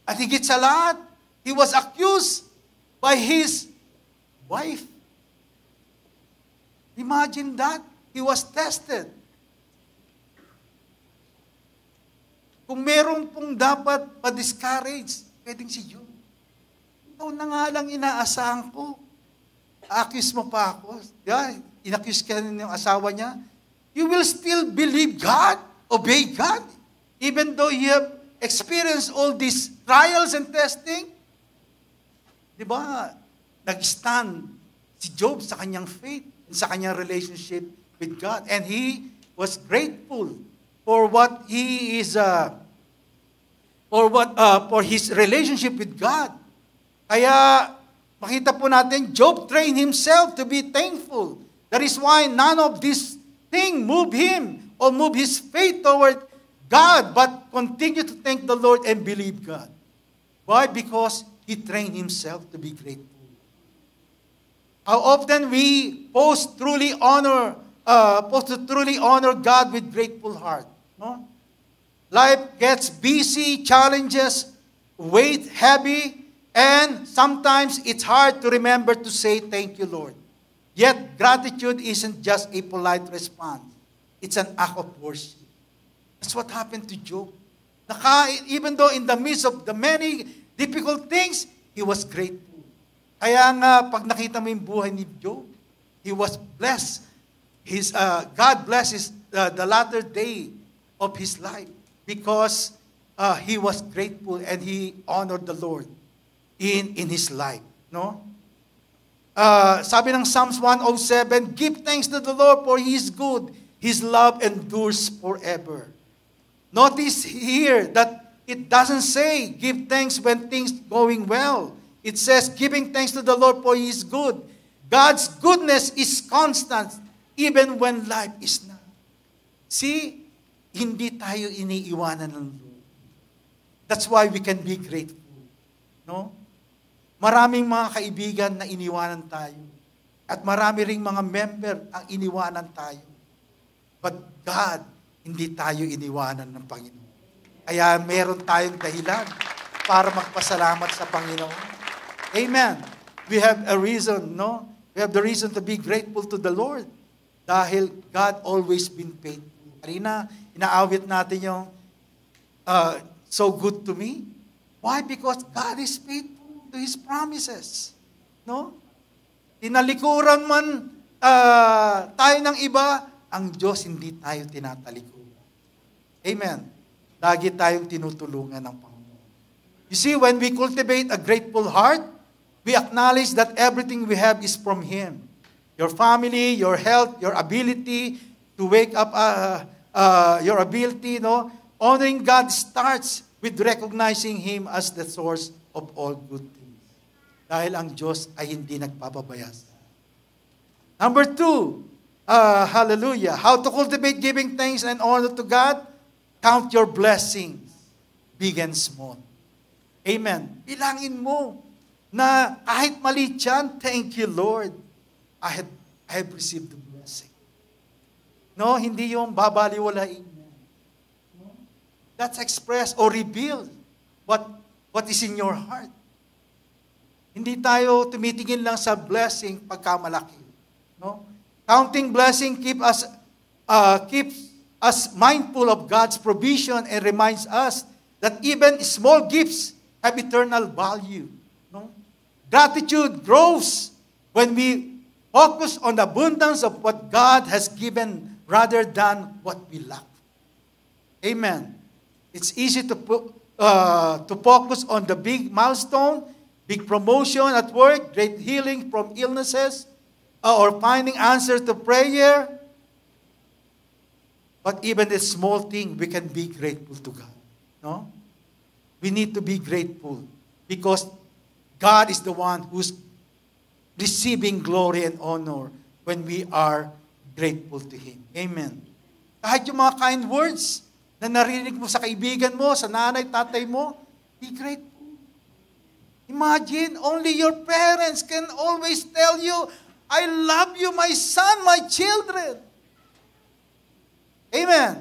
At higit sa lahat, he was accused by his wife. Imagine that. He was tested. Kung meron pong dapat pa-discourage, pwedeng si Job. Ikaw na nga lang inaasahan ko. Accuse mo pa ako. Yeah, inaccuse ka ng asawa niya. You will still believe God, obey God, even though you have experienced all these trials and testing. Di ba? Nag-stand si Job sa kanyang faith, sa kanyang relationship with God. And he was grateful for what he is, for his relationship with God. Kaya, makita po natin, Job trained himself to be thankful. That is why none of this thing move him or move his faith toward God, but continue to thank the Lord and believe God. Why? Because he trained himself to be grateful. How often we post to truly honor God with grateful heart. No? Life gets busy, challenges, weight heavy, and sometimes it's hard to remember to say, thank you, Lord. Yet, gratitude isn't just a polite response. It's an act of worship. That's what happened to Job. Even though in the midst of the many difficult things, he was grateful. Kaya nga, pag nakita mo yung buhay ni Job, He was blessed. God blessed the latter day of his life because he was grateful and he honored the Lord in his life. No? Sabi ng Psalms 107, give thanks to the Lord for He is good. His love endures forever. Notice here that it doesn't say give thanks when things going well. It says giving thanks to the Lord for He is good. God's goodness is constant even when life is not. See, hindi tayo iniiwanan ng Lord. That's why we can be grateful. No? Maraming mga kaibigan na iniwanan tayo. At marami ring mga member ang iniwanan tayo. But God, hindi tayo iniwanan ng Panginoon. Kaya meron tayong dahilan para magpasalamat sa Panginoon. Amen. We have a reason, no? We have the reason to be grateful to the Lord. Dahil God always been faithful. Karina, inaawit natin yung so good to me. Why? Because God is faithful to His promises. No? Tinalikuran man tayo ng iba, ang Diyos hindi tayo tinatalikuran. Amen. Lagi tayong tinutulungan ng Panginoon. You see, when we cultivate a grateful heart, we acknowledge that everything we have is from Him. Your family, your health, your ability to wake up, your ability, no? Honoring God starts with recognizing Him as the source of all good things. Dahil ang Diyos ay hindi nagpapabayas. Number 2, hallelujah. How to cultivate giving thanks and honor to God? Count your blessings, big and small. Amen. Bilangin mo na kahit maliit yan, thank you, Lord. I have received the blessing. No, hindi yung babaliwalain mo. No? That's express or reveal what is in your heart. Hindi tayo tumitingin lang sa blessing pagkamalaki. No? Counting blessing keeps us mindful of God's provision and reminds us that even small gifts have eternal value. No? Gratitude grows when we focus on the abundance of what God has given rather than what we lack. Amen. It's easy to focus on the big milestone, big promotion at work, great healing from illnesses, or finding answers to prayer. But even this small thing, we can be grateful to God. No? We need to be grateful because God is the one who's receiving glory and honor when we are grateful to Him. Amen. Kahit yung mga kind words na narinig mo sa kaibigan mo, sa nanay, tatay mo, be grateful. Imagine, only your parents can always tell you, I love you, my son, my children. Amen.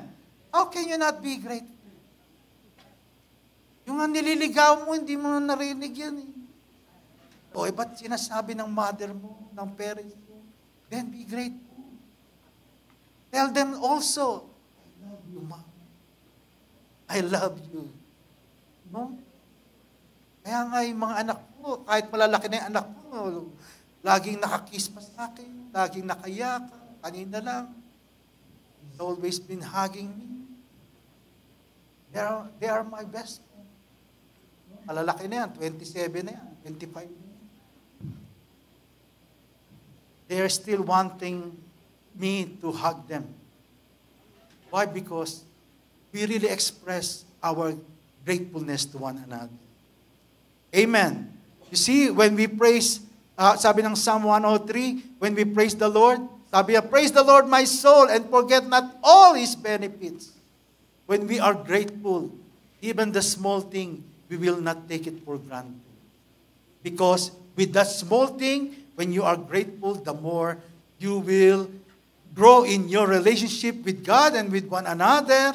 How can you not be grateful? Yung nililigaw mo, hindi mo narinig yan eh. O, ba't sinasabi ng mother mo, ng parents mo? Then be grateful. Tell them also, I love you, Mom. I love you. No? Kaya nga yung mga anak ko, kahit malalaki na yung anak ko, laging nakakiss pa sa akin, laging nakayak, kanina lang. He's always been hugging me. They are my best friend. Malalaki na yan, 27 na yan, 25 na yan. They are still wanting me to hug them. Why? Because we really express our gratefulness to one another. Amen. You see, when we praise, sabi ng Psalm 103, when we praise the Lord, sabi niya, praise the Lord my soul and forget not all His benefits. When we are grateful, even the small thing, we will not take it for granted. Because with that small thing, when you are grateful, the more you will grow in your relationship with God and with one another,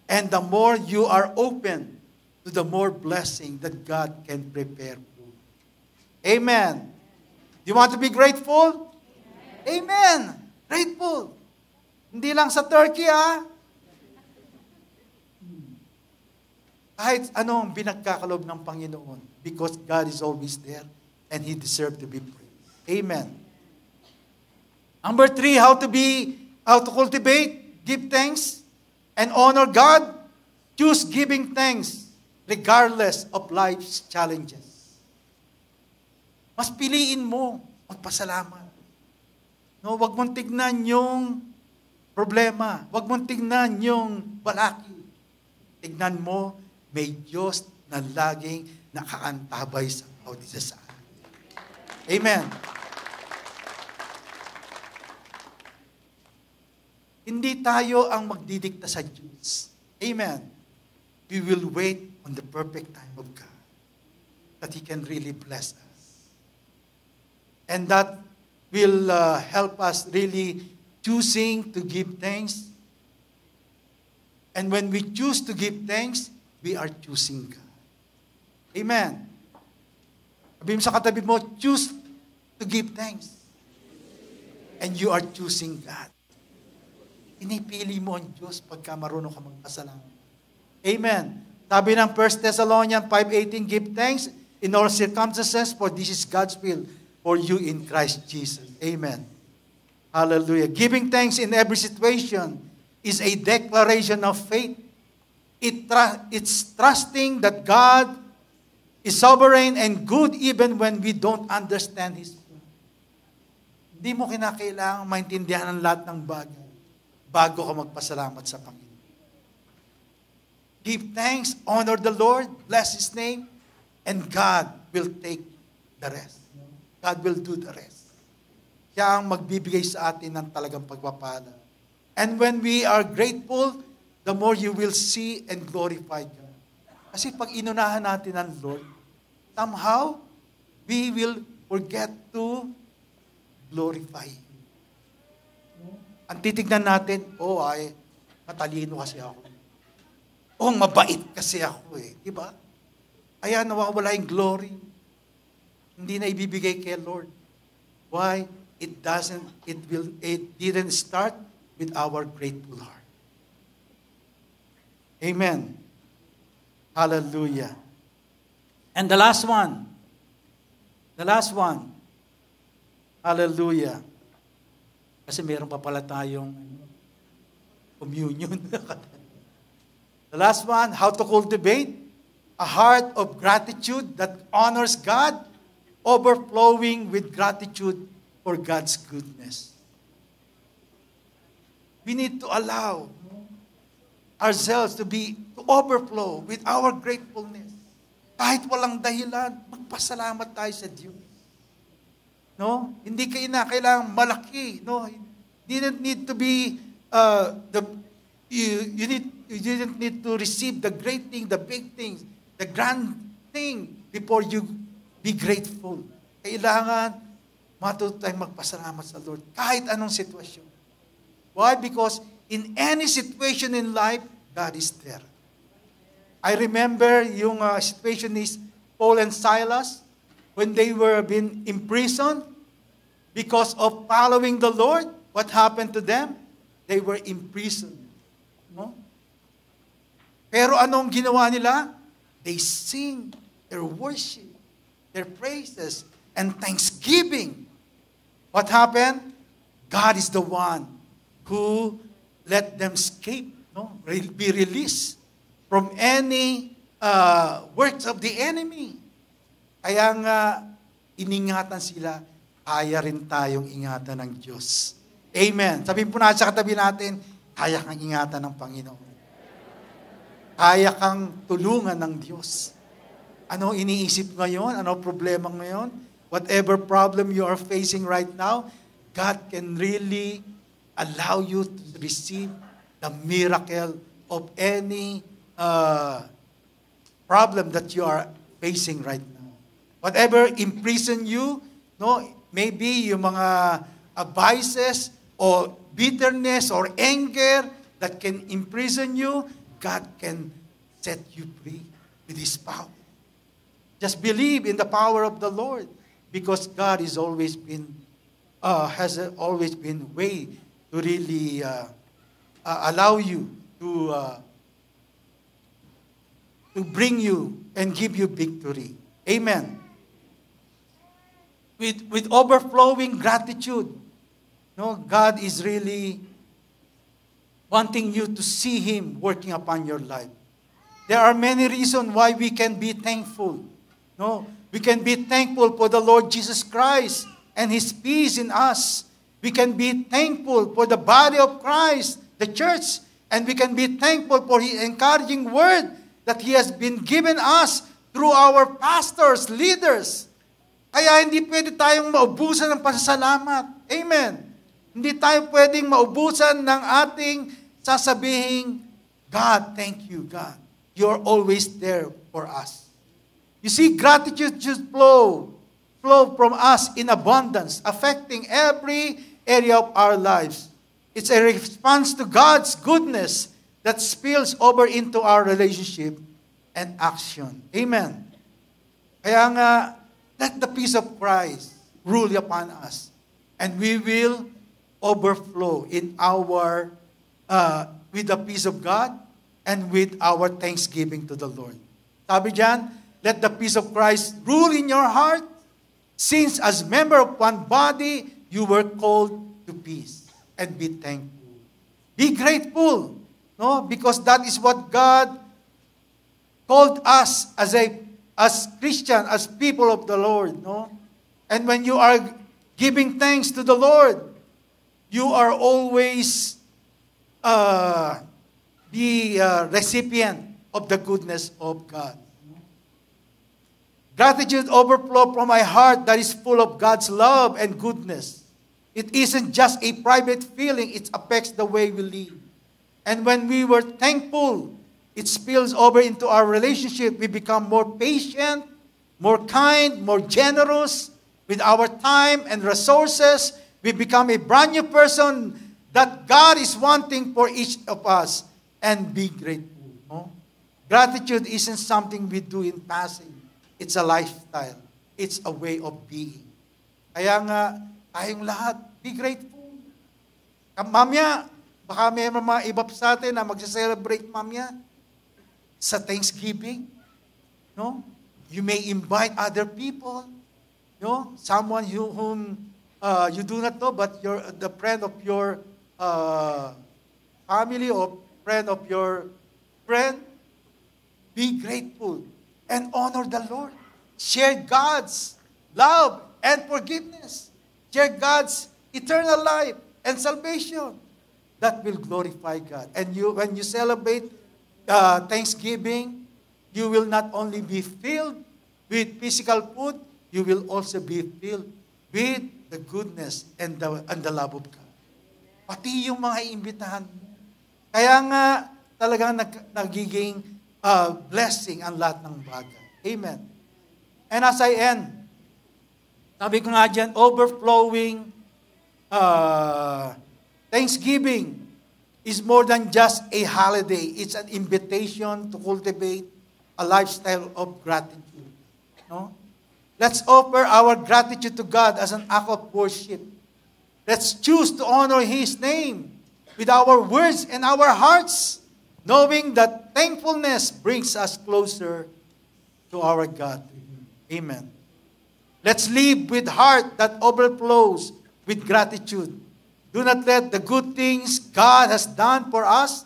and the more you are open to the more blessing that God can prepare for. Amen. Do you want to be grateful? Amen. Grateful. Hindi lang sa Turkey, Kahit anong binagkakalob ng Panginoon, because God is always there and He deserves to be praised. Amen. Number 3, how to cultivate, give thanks, and honor God. Choose giving thanks regardless of life's challenges. Mas piliin mo magpasalamat. No, wag mong tignan yung problema. Wag mong tignan yung balaki. Tignan mo, may Diyos na laging nakaantabay sa bawat isa sa atin. Amen. Hindi tayo ang magdidikta sa Diyos. Amen. We will wait on the perfect time of God that He can really bless us. And that will help us really choosing to give thanks. And when we choose to give thanks, we are choosing God. Amen. Sabi mo sa katabi mo, choose to give thanks. And you are choosing God. Inipili mo ang Diyos pagka marunong ka magpasalamat. Amen. Sabi ng 1 Thessalonians 5:18, give thanks in all circumstances, for this is God's will for you in Christ Jesus. Amen. Hallelujah. Giving thanks in every situation is a declaration of faith. It's trusting that God is sovereign and good even when we don't understand His will. Hindi mo kinakailangan maintindihan ang lahat ng bagay bago ka magpasalamat sa Panginoon. Give thanks, honor the Lord, bless His name, and God will take the rest. God will do the rest. Siya ang magbibigay sa atin ng talagang pagpapala. And when we are grateful, the more you will see and glorify God. Kasi pag inunahan natin ang Lord, somehow, we will forget to glorify Him. Ang titignan natin, matalino kasi ako. Mabait kasi ako eh. Diba? Kaya nawawala yung glory. Hindi na ibibigay kay Lord. Why? It didn't start with our grateful heart. Amen. Hallelujah. And the last one. Hallelujah. Kasi meron pa pala tayong communion. The last one, how to cultivate a heart of gratitude that honors God, overflowing with gratitude for God's goodness. We need to allow ourselves to overflow with our gratefulness. Kahit walang dahilan, magpasalamat tayo sa Diyos. No? Hindi kailangan malaki. No? You didn't need to be you didn't need to receive the great thing, the big things, the grand thing before you be grateful. Kailangan matuto tayong magpasalamat sa Lord kahit anong sitwasyon. Why? Because in any situation in life, God is there. I remember yung situation is Paul and Silas when they were being imprisoned because of following the Lord. What happened to them? They were imprisoned. No? Pero anong ginawa nila? They sing their worship, their praises, and thanksgiving. What happened? God is the one who let them escape, be released from any works of the enemy. Kaya nga, iningatan sila, kaya rin tayong ingatan ng Diyos. Amen. Sabihin po natin sa katabi natin, kaya kang ingatan ng Panginoon. Kaya kang tulungan ng Diyos. Ano iniisip ngayon? Ano problema ngayon? Whatever problem you are facing right now, God can really allow you to receive the miracle of any problem that you are facing right now. Whatever imprison you, maybe yung mga vices or bitterness or anger that can imprison you, God can set you free with His power. Just believe in the power of the Lord, because God has always been way to really allow you to bring you and give you victory. Amen. With overflowing gratitude, No, God is really wanting you to see Him working upon your life. There are many reasons why we can be thankful. No, we can be thankful for the Lord Jesus Christ and His peace in us. We can be thankful for the body of Christ, the church, and we can be thankful for His encouraging word that He has been given us through our pastors, leaders. Kaya hindi pwede tayong maubusan ng pasasalamat. Amen. Hindi tayo pwedeng maubusan ng ating sasabihing, God, thank you, God. You're always there for us. You see, gratitude should flow from us in abundance, affecting every area of our lives. It's a response to God's goodness that spills over into our relationship and action. Amen. Kaya nga, let the peace of Christ rule upon us, and we will overflow in our with the peace of God and with our thanksgiving to the Lord. Sabi diyan, let the peace of Christ rule in your heart, since as member of one body, you were called to peace, and be thankful. Be grateful, no? Because that is what God called us as Christian, as people of the Lord, no? And when you are giving thanks to the Lord, you are always the recipient of the goodness of God. Gratitude overflow from my heart that is full of God's love and goodness. It isn't just a private feeling, it affects the way we live. And when we were thankful, it spills over into our relationship. We become more patient, more kind, more generous with our time and resources. We become a brand new person that God is wanting for each of us, and be grateful. No? Gratitude isn't something we do in passing. It's a lifestyle. It's a way of being. Kaya nga, tayong lahat, be grateful. Mamaya, baka may mga iba sa atin na magsa-celebrate mamaya sa Thanksgiving. No? You may invite other people. No? Someone whom you do not know, but the friend of your family or friend of your friend. Be grateful and honor the Lord. Share God's love and forgiveness. Share God's eternal life and salvation. That will glorify God. And when you celebrate Thanksgiving, you will not only be filled with physical food, you will also be filled with the goodness and the love of God. Pati yung mga imbitahan mo. Kaya nga, talagang nagiging blessing ang lahat ng bagay. Amen. And as I end, sabi ko nga dyan, overflowing Thanksgiving is more than just a holiday. It's an invitation to cultivate a lifestyle of gratitude. No? Let's offer our gratitude to God as an act of worship. Let's choose to honor His name with our words and our hearts, knowing that thankfulness brings us closer to our God. Amen. Let's live with heart that overflows with gratitude. Do not let the good things God has done for us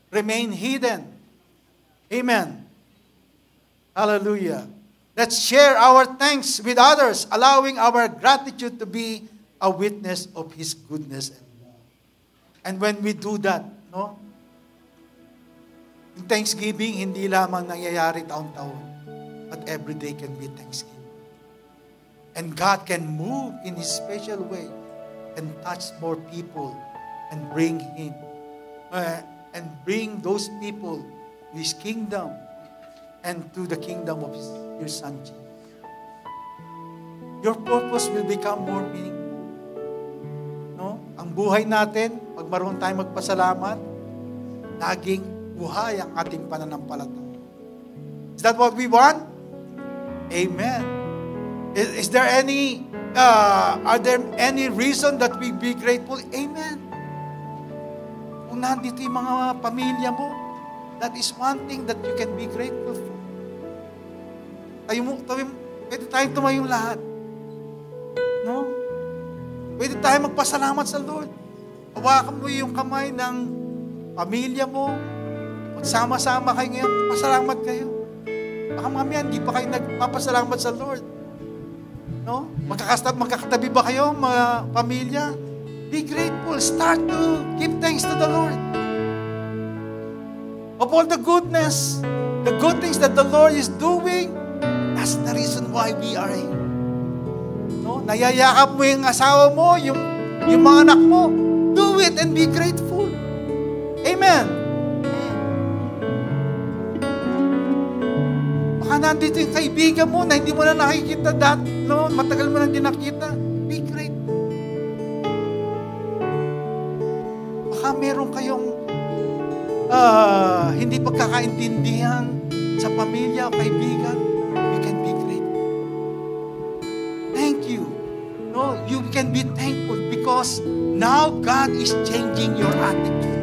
remain hidden. Amen. Hallelujah. Let's share our thanks with others, allowing our gratitude to be a witness of His goodness and love. And when we do that, no? In Thanksgiving, hindi lamang nangyayari taon-taon, but every day can be Thanksgiving. And God can move in His special way and touch more people and bring Him and bring those people to His kingdom and to the kingdom of your Son Jesus. Your purpose will become more meaningful. No? Ang buhay natin, pag marunong tayong magpasalamat, laging buhay ang ating pananampalataya. Is that what we want? Amen. Is there any are there any reason that we be grateful? Amen. Kung nandito yung mga pamilya mo, that is one thing that you can be grateful for. Pwede tayong tumayong lahat. No? Pwede tayo magpasalamat sa Lord. Hawakan mo yung kamay ng pamilya mo. Magsama-sama kayo ngayon, pasalamat kayo. Baka mamaya, hindi pa kayo nagpapasalamat sa Lord. No? Magkakatabi ba kayo, mga pamilya? Be grateful. Start to give thanks to the Lord. Of all the goodness, the good things that the Lord is doing, that's the reason why we are here. No? Nayayakap mo yung asawa mo, yung mga anak mo. Do it and be grateful. Amen. Baka nandito yung kaibigan mo na hindi mo na nakikita dati, no? Matagal mo na din nakita. Be grateful. Baka meron kayong hindi pagkakaintindihan sa pamilya o kaibigan. We can be grateful. Thank you. No, you can be thankful because now God is changing your attitude.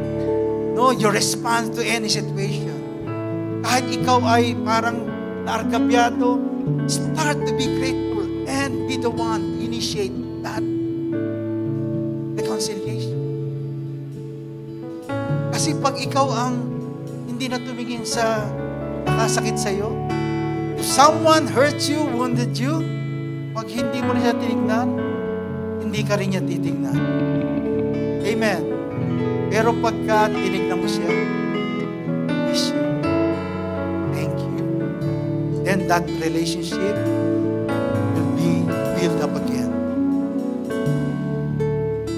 No, your response to any situation. Kahit ikaw ay parang naargabyado, start to be grateful and be the one to initiate that reconciliation. Kasi pag ikaw ang hindi na tumingin sa nakasakit sa'yo, if someone hurt you, wounded you, pag hindi mo na siya tinignan, hindi ka rin niya titignan. Amen. Pero pagka tinignan mo siya, miss you. Thank you. Then that relationship will be built up again.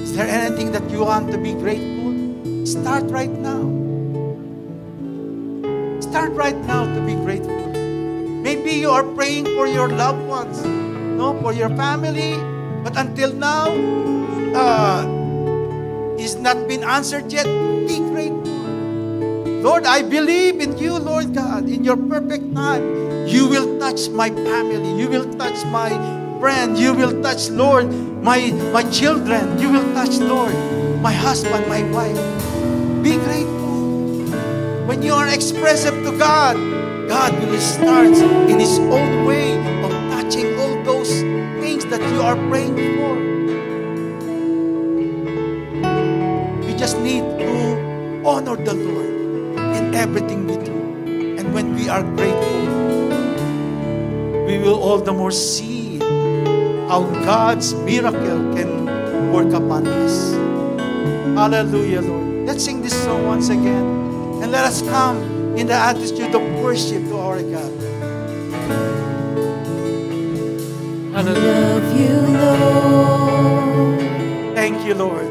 Is there anything that you want to be grateful? Start right now. Start right now to be grateful. Maybe you are praying for your loved ones, no, for your family, but until now, it's not been answered yet. Be grateful. Lord, I believe in you, Lord God. In your perfect time, you will touch my family. You will touch my friend. You will touch, Lord, my children. You will touch, Lord, my husband, my wife. Be grateful. When you are expressive to God, God will start in His own way of touching all those things that you are praying for. We just need to honor the Lord in everything we do. And when we are grateful, we will all the more see how God's miracle can work upon us. Hallelujah, Lord. Let's sing this song once again. And let us come in the attitude of worship to our God. Hallelujah. I love you, Lord. Thank you, Lord,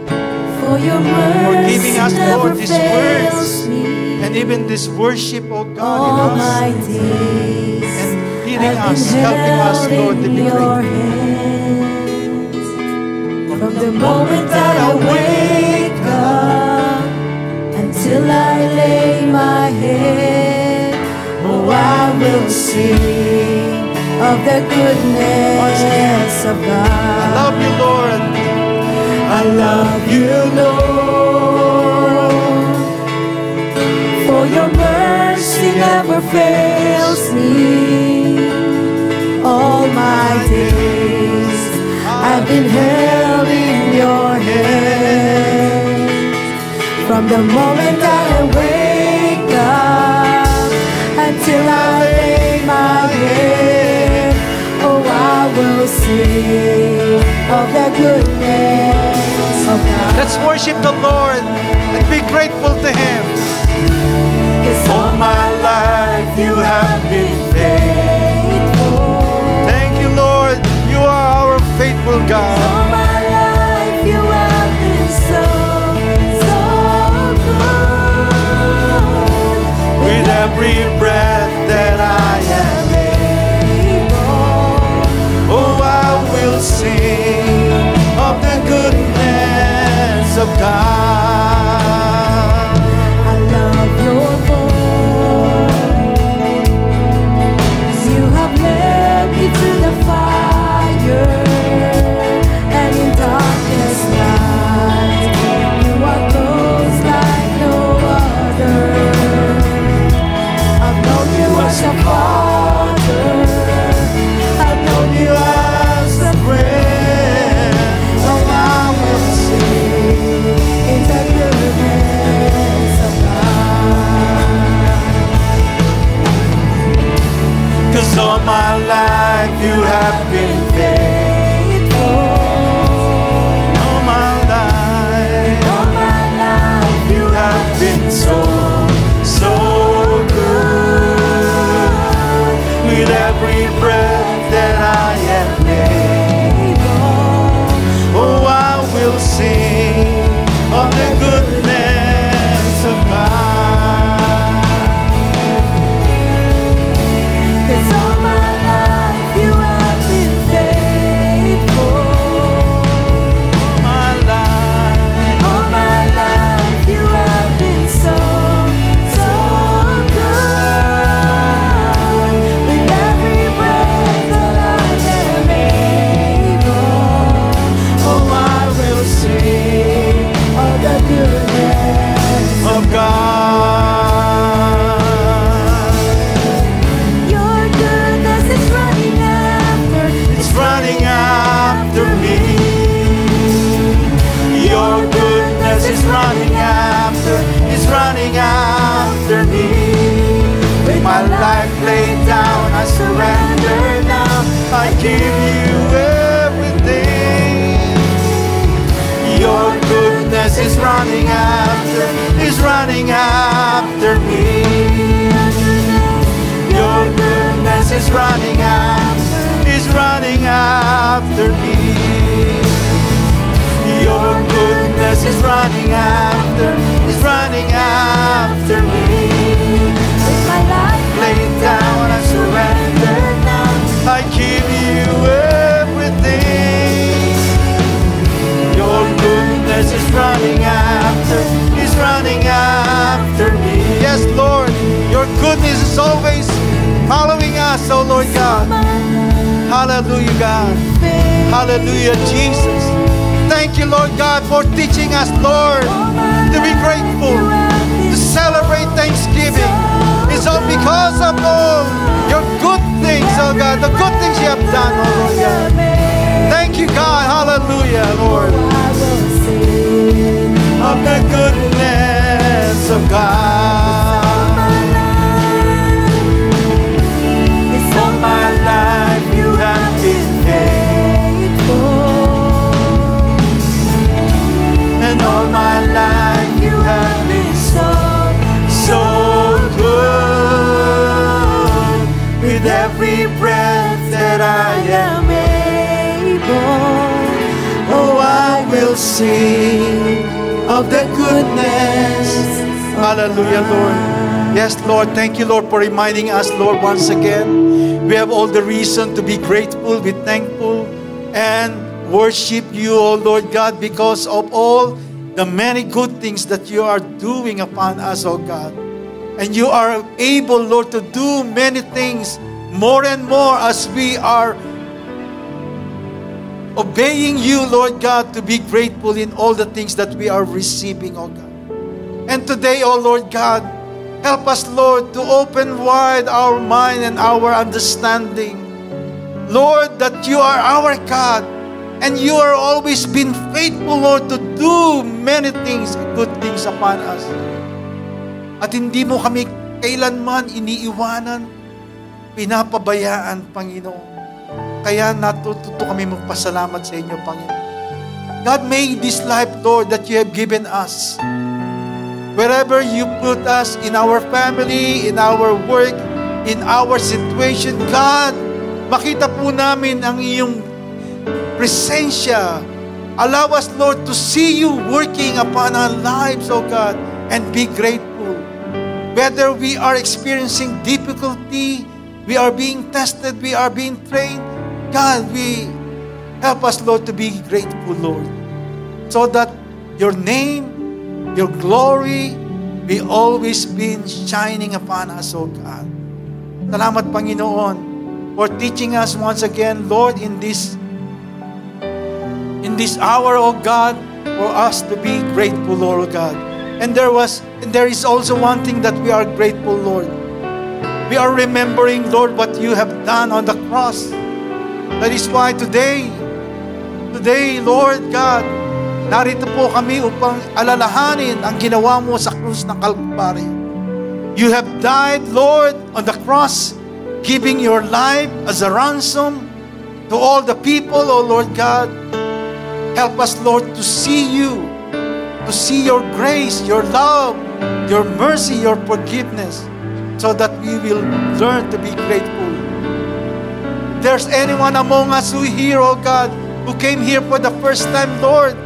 for your for giving us, mercy Lord, never these fails words me. and even this worship, oh All God, in my us days and leading I've us, been helping us, held Lord, to in be your grateful. hands. From the moment that I wake up until I lay my head, oh, I will sing of the goodness of I God. love you, Lord. I love you, Lord, for your mercy never fails me. All my days I've been held in your hands. From the moment that I wake up until I lay my head, oh, I will sing of the goodness of God. Let's worship the Lord and be grateful to Him. 'Cause all my life you have been faithful. Thank you, Lord. You are our faithful God. All my life you have been so, so good. With every breath that I am able, oh, I will sing of the goodness of God. I love your voice. You have led me to the fire, and in darkness night, you are close like no other. I've is running after me. Your goodness is running after me. Your goodness is running after me. With my life Lay it down, I surrender now. I give you everything. Your goodness is running after me. Yes, Lord, your goodness is always following us, oh Lord God. Hallelujah, God. Hallelujah, Jesus. Thank you, Lord God, for teaching us, Lord, to be grateful, to celebrate Thanksgiving. It's all because of all your good things, oh God, the good things you have done, oh Lord God. Thank you, God. Hallelujah, Lord. Of the goodness of God. All my life you have been faithful, and all my life you have been so good. With every breath that I am able, oh, I will sing of the goodness. Hallelujah, Lord. Yes, Lord. Thank you, Lord, for reminding us, Lord, once again. We have all the reason to be grateful, be thankful, and worship you, oh Lord God, because of all the many good things that you are doing upon us, oh God. And you are able, Lord, to do many things more and more as we are obeying you, Lord God, to be grateful in all the things that we are receiving, oh God. And today, oh Lord God, help us, Lord, to open wide our mind and our understanding. Lord, that you are our God, and you are always been faithful, Lord, to do many things, good things upon us. At hindi mo kami kailanman iniiwanan, pinapabayaan, Panginoon. Kaya natututo kami magpasalamat sa inyo, Panginoon. God, may this life, Lord, that you have given us, wherever you put us, in our family, in our work, in our situation, God, makita po namin ang iyong presensya. Allow us, Lord, to see you working upon our lives, oh God, and be grateful. Whether we are experiencing difficulty, we are being tested, we are being trained, God, we help us, Lord, to be grateful, Lord, so that your name, your glory, be always been shining upon us, oh God. Salamat, Panginoon, for teaching us once again, Lord, in this hour, oh God, for us to be grateful, Lord God. And there is also one thing that we are grateful, Lord. We are remembering, Lord, what you have done on the cross. That is why today, Lord God, narito po kami upang alalahanin ang ginawa mo sa krus ng Kalbaryo. You have died, Lord, on the cross, giving your life as a ransom to all the people, oh Lord God. Help us, Lord, to see you, to see your grace, your love, your mercy, your forgiveness, so that we will learn to be grateful. If there's anyone among us who here, oh God, who came here for the first time, Lord,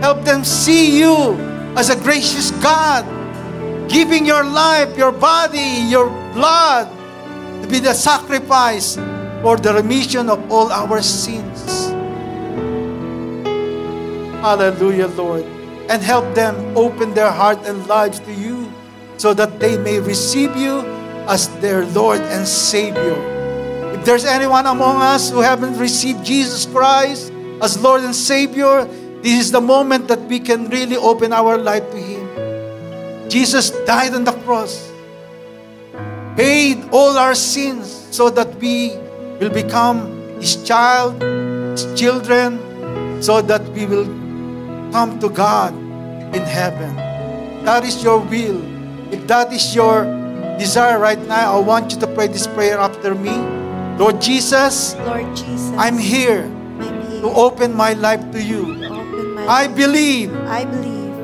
help them see you as a gracious God, giving your life, your body, your blood to be the sacrifice for the remission of all our sins. Hallelujah, Lord. And help them open their heart and lives to you so that they may receive you as their Lord and Savior. If there's anyone among us who haven't received Jesus Christ as Lord and Savior, this is the moment that we can really open our life to Him. Jesus died on the cross, paid all our sins so that we will become His child, His children, so that we will come to God in heaven. That is your will. If that is your desire right now, I want you to pray this prayer after me. Lord Jesus, I'm here to open my life to you. I believe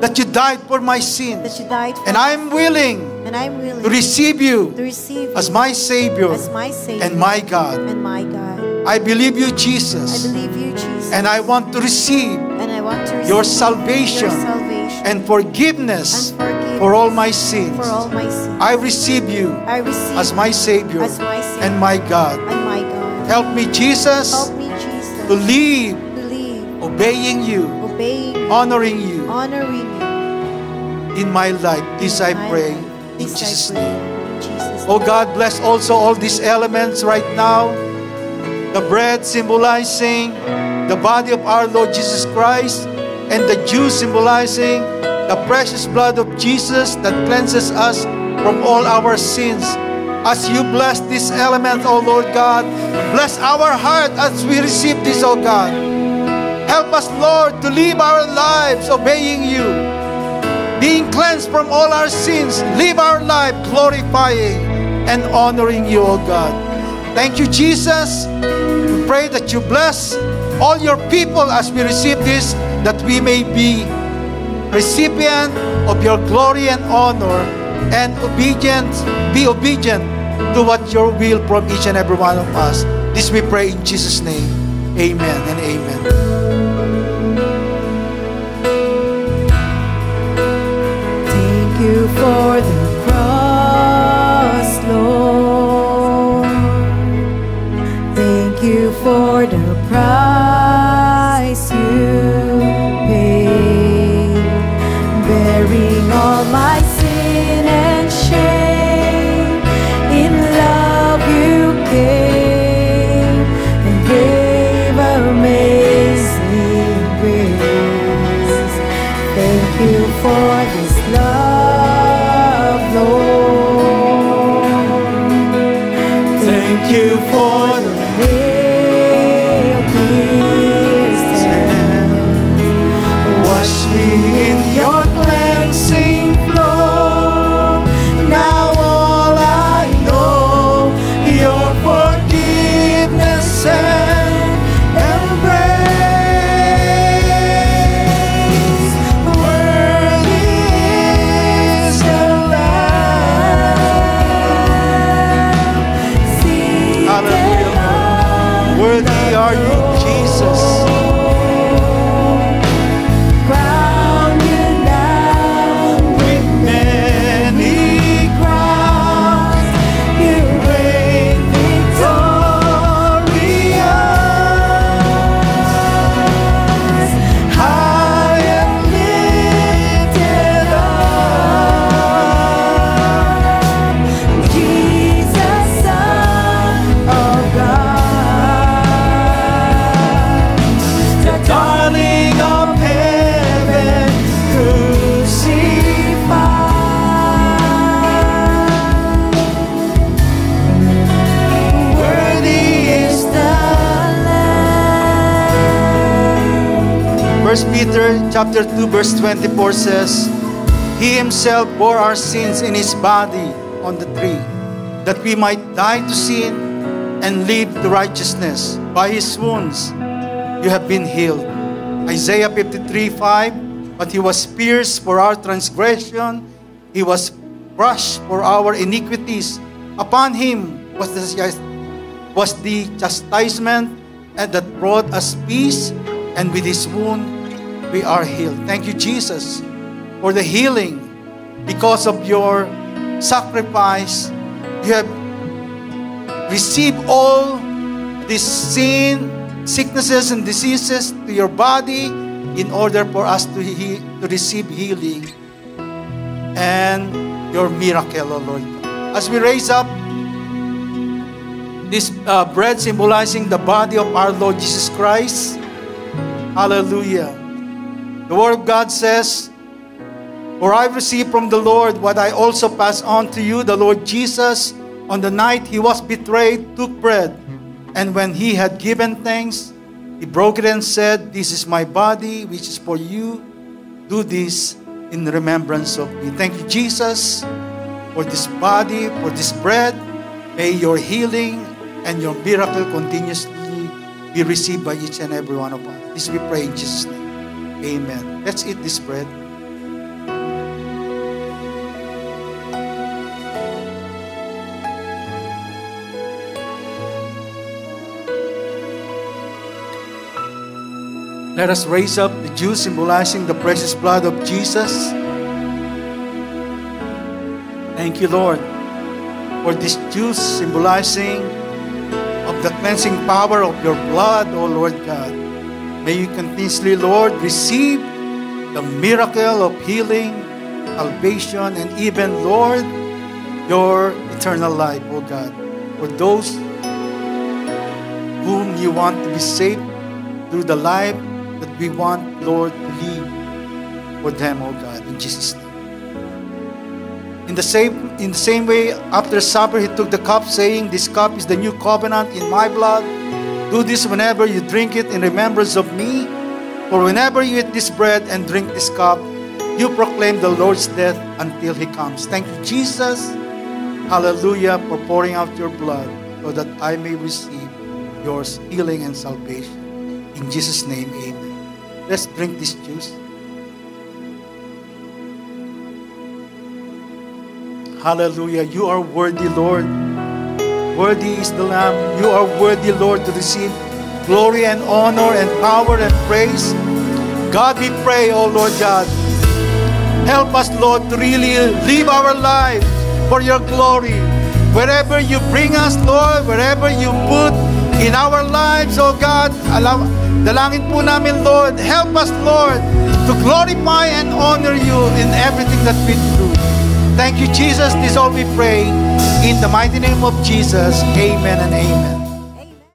that you died for my that sins. you died for And us. I am willing And I'm willing to receive you to receive as you my Savior as my Savior and my God. and my God. I believe you, I Jesus, believe you, Jesus. and I want to receive And I want to receive your salvation your salvation and forgiveness and forgiveness for all my sins. for all my sins. I receive you I receive as my Savior as my Savior and my God. and my God. Help me, Jesus, Help me, Jesus, to live to live obeying you, obeying you, honoring you honoring you. in my life. This I My pray life. in This I Jesus' pray name. in Jesus' Oh name. God, bless also all these elements right now. The bread symbolizing the body of our Lord Jesus Christ, and the juice symbolizing the precious blood of Jesus that cleanses us from all our sins. As you bless this element, O Lord God, bless our heart as we receive this, O God. Help us, Lord, to live our lives obeying you, being cleansed from all our sins. Live our life glorifying and honoring you, O God. Thank you, Jesus. We pray that you bless all your people as we receive this, that we may be recipient of your glory and honor, and be obedient to what your will from each and every one of us. This we pray in Jesus' name. Amen and amen. Thank you for the cross, Lord. Thank you for the price you paid, bearing all my sin and shame. In love you came and gave amazing grace. Thank you for this love, Lord. Thank you for the nail-pierced hands. wash me in your cleansing flow. Now all I know, your forgiveness and embrace. Worthy is the Lamb. Hallelujah. Worthy are you, Jesus. Crown you now With many crowns, you reign victorious, high and lifted up, Jesus, Son of God, the darling of heaven, crucified. Worthy is the Lamb. 1 Peter chapter 2 verse 24 says, He himself bore our sins in his body on the tree, that we might die to sin and live to righteousness. By his wounds you have been healed. Isaiah 53:5, but he was pierced for our transgression, he was crushed for our iniquities. Upon him was the chastisement and that brought us peace, and with his wound we are healed. Thank you, Jesus, for the healing. Because of your sacrifice, you have received all these sicknesses and diseases to your body in order for us to receive healing and your miracle, O Lord. As we raise up this bread symbolizing the body of our Lord Jesus Christ, hallelujah. The Word of God says, For I received from the Lord what I also pass on to you. The Lord Jesus, on the night he was betrayed, took bread, and when he had given thanks, he broke it and said, This is my body, which is for you. Do this in remembrance of me. Thank you, Jesus, for this body, for this bread. May your healing and your miracle continuously be received by each and every one of us. This we pray in Jesus' name. Amen. Let's eat this bread. Let us raise up the juice symbolizing the precious blood of Jesus. Thank you, Lord, for this juice symbolizing of the cleansing power of your blood, O Lord God. May you continuously, Lord, receive the miracle of healing, salvation, and even, Lord, your eternal life, O God. For those whom you want to be saved through the life that we want, Lord, to live for them, O God, in Jesus' name. In the same way, after supper, he took the cup, saying, "This cup is the new covenant in my blood. Do this whenever you drink it in remembrance of me. For whenever you eat this bread and drink this cup, you proclaim the Lord's death until He comes." Thank you, Jesus. Hallelujah, for pouring out your blood so that I may receive your healing and salvation. In Jesus' name, amen. Let's drink this juice. Hallelujah. You are worthy, Lord. Worthy is the Lamb. You are worthy, Lord, to receive glory and honor and power and praise. God, we pray, oh Lord God, help us, Lord, to really live our lives for your glory. Wherever you bring us, Lord, wherever you put in our lives, oh God, dalangin po namin, Lord, help us, Lord, to glorify and honor you in everything that we do. Thank you, Jesus. This all we pray in the mighty name of Jesus. Amen and amen.